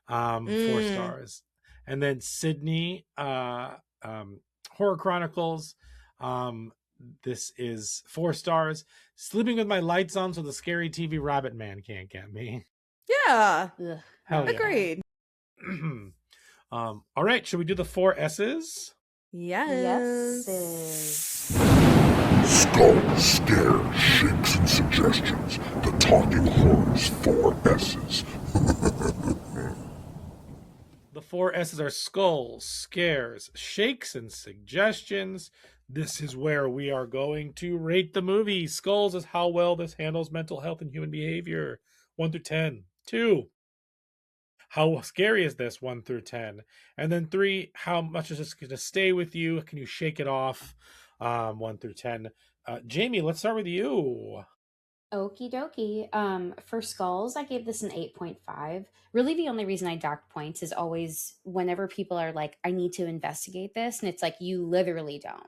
4 stars. And then Sydney, Horror Chronicles. This is 4 stars. Sleeping with my lights on so the scary TV rabbit man can't get me. Yeah. Ugh. Hell yeah. Agreed. All right, should we do the 4 S's? Yes. Skull, scare, shakes, and suggestions. The Talking Horrors 4 S's. The 4 S's are skulls, scares, shakes, and suggestions. This is where we are going to rate the movie. Skulls is how well this handles mental health and human behavior. 1 through 10. 2. How scary is this? 1 through 10. And then 3, how much is this going to stay with you? Can you shake it off? 1 through 10. Jamie, let's start with you. Okie dokie. For Skulls, I gave this an 8.5. Really, the only reason I dock points is always whenever people are like, I need to investigate this. And it's like, you literally don't.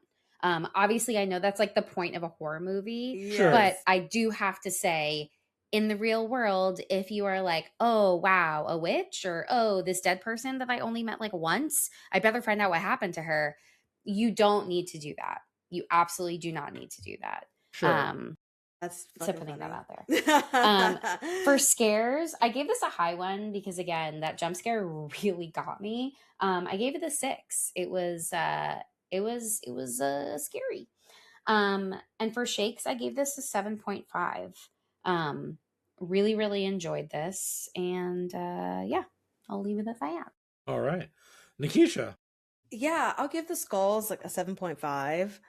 Obviously, I know that's like the point of a horror movie. Sure. But I do have to say, in the real world, if you are like, oh, wow, a witch, or oh, this dead person that I only met like once, I better find out what happened to her. You don't need to do that. You absolutely do not need to do that. Sure. That's So fucking putting that funny. out there. For scares, I gave this a high one because again, that jump scare really got me. I gave it a 6. It was scary. And for shakes, I gave this a 7.5. Really, really enjoyed this. And yeah, I'll leave it at that. All right. Nikisha. Yeah, I'll give the skulls like a 7.5.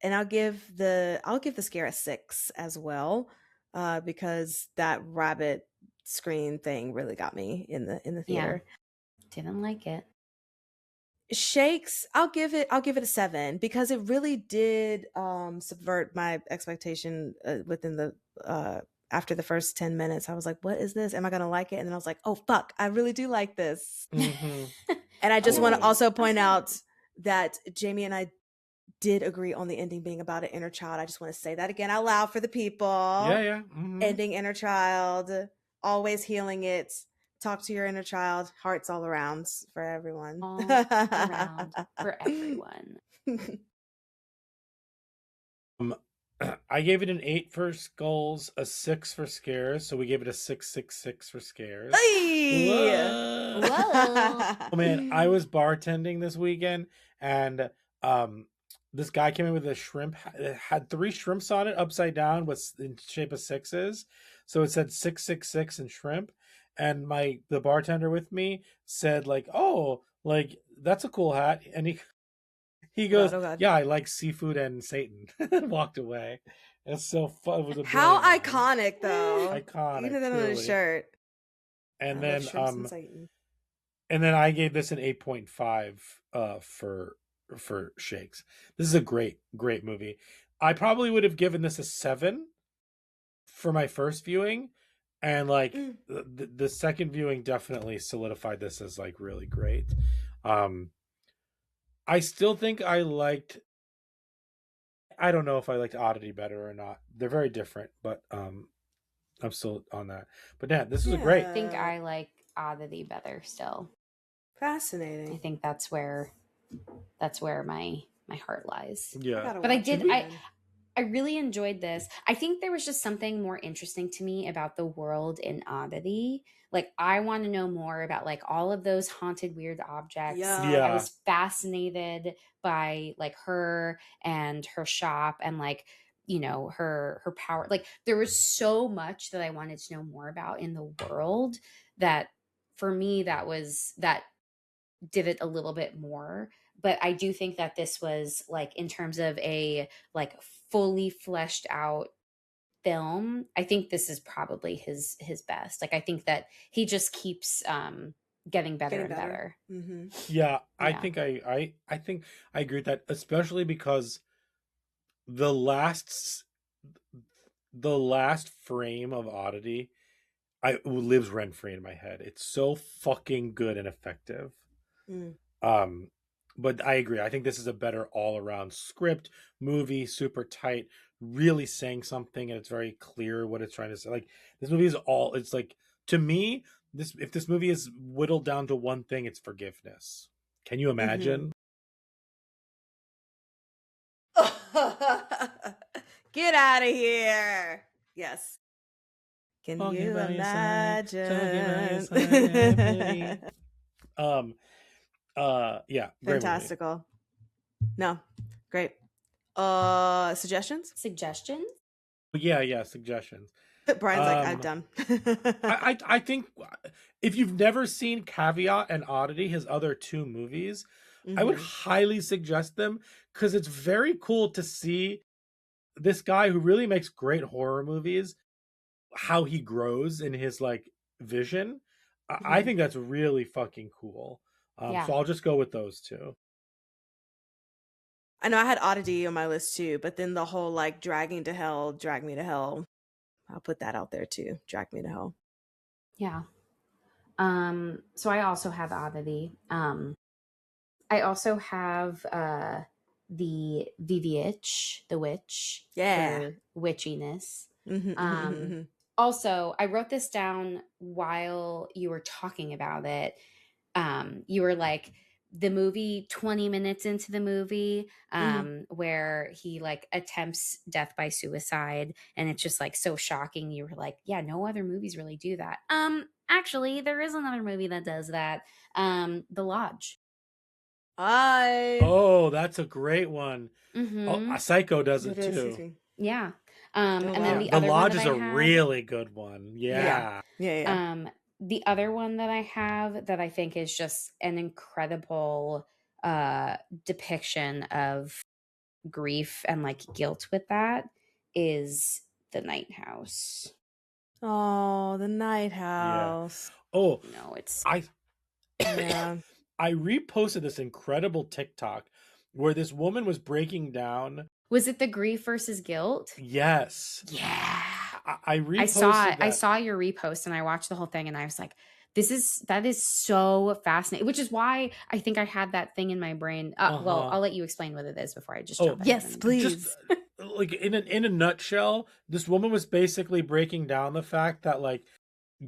And I'll give the scare a 6 as well. Because that rabbit screen thing really got me in the Yeah. theater. Didn't like it. Shakes, I'll give it a 7 because it really did subvert my expectation within the after the first 10 minutes. I was like, what is this? Am I gonna like it? And then I was like, oh fuck, I really do like this. Mhm. And I just want to Totally. also point out that Jamie and I did agree on the ending being about an inner child. I just want to say that again out loud for the people. Yeah. Mhm. Ending inner child, always healing it. Talk to your inner child. Hearts all around for everyone. All around for everyone. I gave it an 8 for skulls, a 6 for scares, so we gave it a 666 for scares. Hey! Whoa. Whoa. Oh man, I was bartending this weekend, and this guy came in with a shrimp. It had 3 shrimps on it, upside down, with in shape of 6s. So it said 666 and shrimp. And the bartender with me said like, "Oh, like that's a cool hat." And he goes, Oh God. "Yeah, I like seafood and Satan." And walked away. It's so fun. It was a How brilliant line. iconic, though. Iconic, Even that on his truly. shirt. And I then love shrimps and Satan. and then I gave this an 8.5 for shakes. This is a great movie. I probably would have given this a 7 for my first viewing, and like the second viewing definitely solidified this as like really great. I still think I don't know if I liked Oddity better or not. They're very different, but I'm still on that. But yeah, this is a great. I think I like Oddity better still. Fascinating. I think that's where my heart lies. Yeah. But I really enjoyed this. I think there was just something more interesting to me about the world in Oddity. Like I want to know more about like all of those haunted weird objects. Yeah. I was fascinated by like her and her shop and like her power. Like there was so much that I wanted to know more about in the world that for me that did it a little bit more. But I do think that this was like in terms of a like fully fleshed out film, I think this is probably his best. Like I think that he just keeps getting better and better. Mm-hmm. Yeah, I think I think I agree with that, especially because the last frame of Oddity lives rent free in my head. It's so fucking good and effective. But I agree. I think this is a better all around script, movie, super tight, really saying something, and it's very clear what it's trying to say. Like this movie is it's like, to me, if this movie is whittled down to one thing, it's forgiveness. Can you imagine? Get out of here. Yes. Can you imagine? Yeah, great fantastical movie. No, great. Suggestions? Yeah, suggestions. Brian's like, I'm done. I think if you've never seen Caveat and Oddity, his other 2 movies, I would highly suggest them because it's very cool to see this guy who really makes great horror movies, how he grows in his like vision. I think that's really fucking cool. So I'll just go with those 2. I know I had Oddity on my list too, but then the whole like Drag Me to Hell, I'll put that out there too. Drag Me to Hell. Yeah. So I also have Oddity. I also have the VVitch, the witch. Yeah. For witchiness. Also, I wrote this down while you were talking about it. You were like, the movie 20 minutes into the movie where he like attempts death by suicide, and it's just like so shocking. You were like, yeah, no other movies really do that. Actually, there is another movie that does that. The Lodge. Oh, that's a great one. Mm-hmm. Psycho does it too. Yeah. Oh, and wow. then the The other Lodge one is that a I have, really good one. Yeah. the other one that I have that I think is just an incredible depiction of grief and like guilt with that is The Night House. Oh, The Night House. Oh, No, it's Yeah. I reposted this incredible TikTok where this woman was breaking down. Was it the grief versus guilt? Yes. Yeah. I reposted I saw it. that. I saw your repost and I watched the whole thing and I was like, that is so fascinating, which is why I think I had that thing in my brain. Well, I'll let you explain what it is before I just jump ahead. Yes, please. Just, like in a nutshell, this woman was basically breaking down the fact that like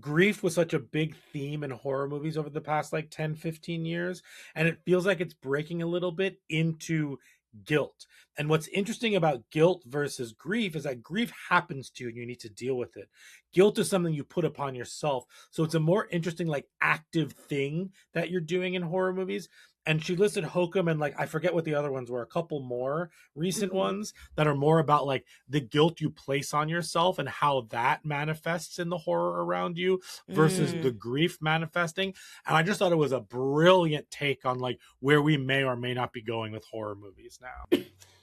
grief was such a big theme in horror movies over the past like 10-15 years, and it feels like it's breaking a little bit into guilt. And what's interesting about guilt versus grief is that grief happens to you and you need to deal with it. Guilt is something you put upon yourself, so it's a more interesting like active thing that you're doing in horror movies. And she listed Hokum and like I forget what the other ones were, a couple more recent ones that are more about like the guilt you place on yourself and how that manifests in the horror around you versus the grief manifesting. And I just thought it was a brilliant take on like where we may or may not be going with horror movies now.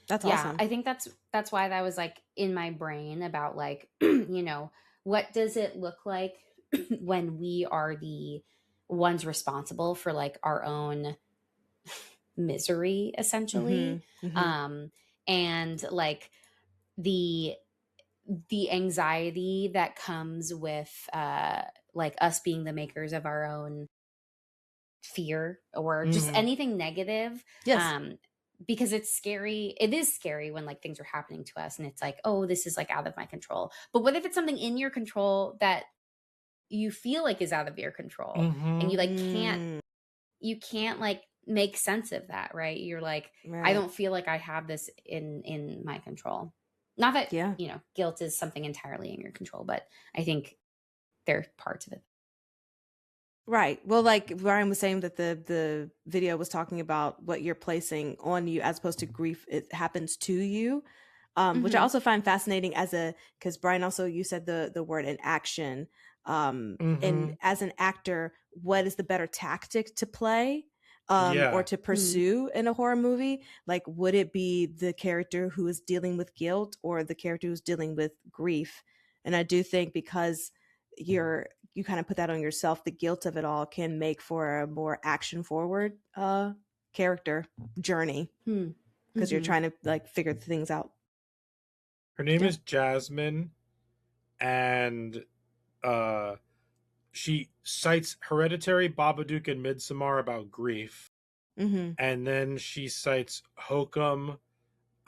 That's awesome. I think that's why that was like in my brain about like, you know, what does it look like when we are the ones responsible for like our own misery essentially. And like the anxiety that comes with like us being the makers of our own fear or just anything negative. Because it's scary. It is scary when like things are happening to us and it's like, oh, this is like out of my control. But what if it's something in your control that you feel like is out of your control and you like can't like make sense of that, right? You're like, I don't feel like I have this in my control. Not that you know, guilt is something entirely in your control, but I think they're parts of it. Right. Well, like Ryan was saying that the video was talking about what you're placing on you as opposed to grief. It happens to you, which I also find fascinating because Brian also, you said the word in action. And as an actor, what is the better tactic to play or to pursue in a horror movie? Like, would it be the character who is dealing with guilt or the character who's dealing with grief? And I do think because you kind of put that on yourself, the guilt of it all can make for a more action forward character journey because you're trying to like figure things out. Her name is Jasmine, and she cites Hereditary, Babadook, and Midsommar about grief. And then she cites Hokum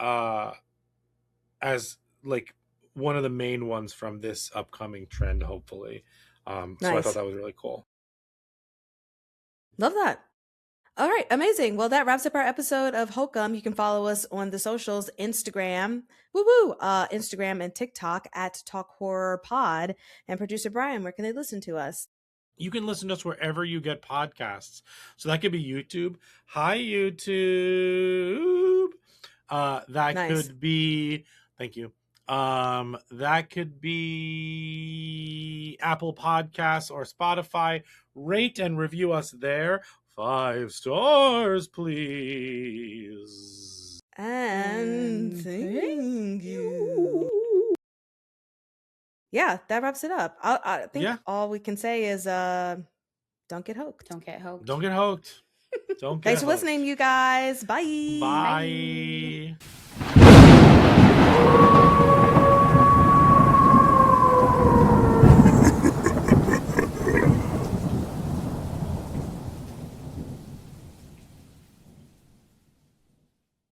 as like one of the main ones from this upcoming trend, hopefully. So I thought that was really cool. Love that. All right, amazing. Well, that wraps up our episode of Hokum. You can follow us on the socials, Instagram, Instagram and TikTok at Talk Horror Pod. And producer Brian, where can they listen to us? You can listen to us wherever you get podcasts. So that could be YouTube. Hi, YouTube. That could be, thank you. That could be Apple Podcasts or Spotify. Rate and review us there. 5 stars, please. And thank you. Yeah, that wraps it up. I think all we can say is don't get hooked. Don't get hooked. Don't get hooked. Don't get Thanks for hooked. listening, you guys. Bye. Bye.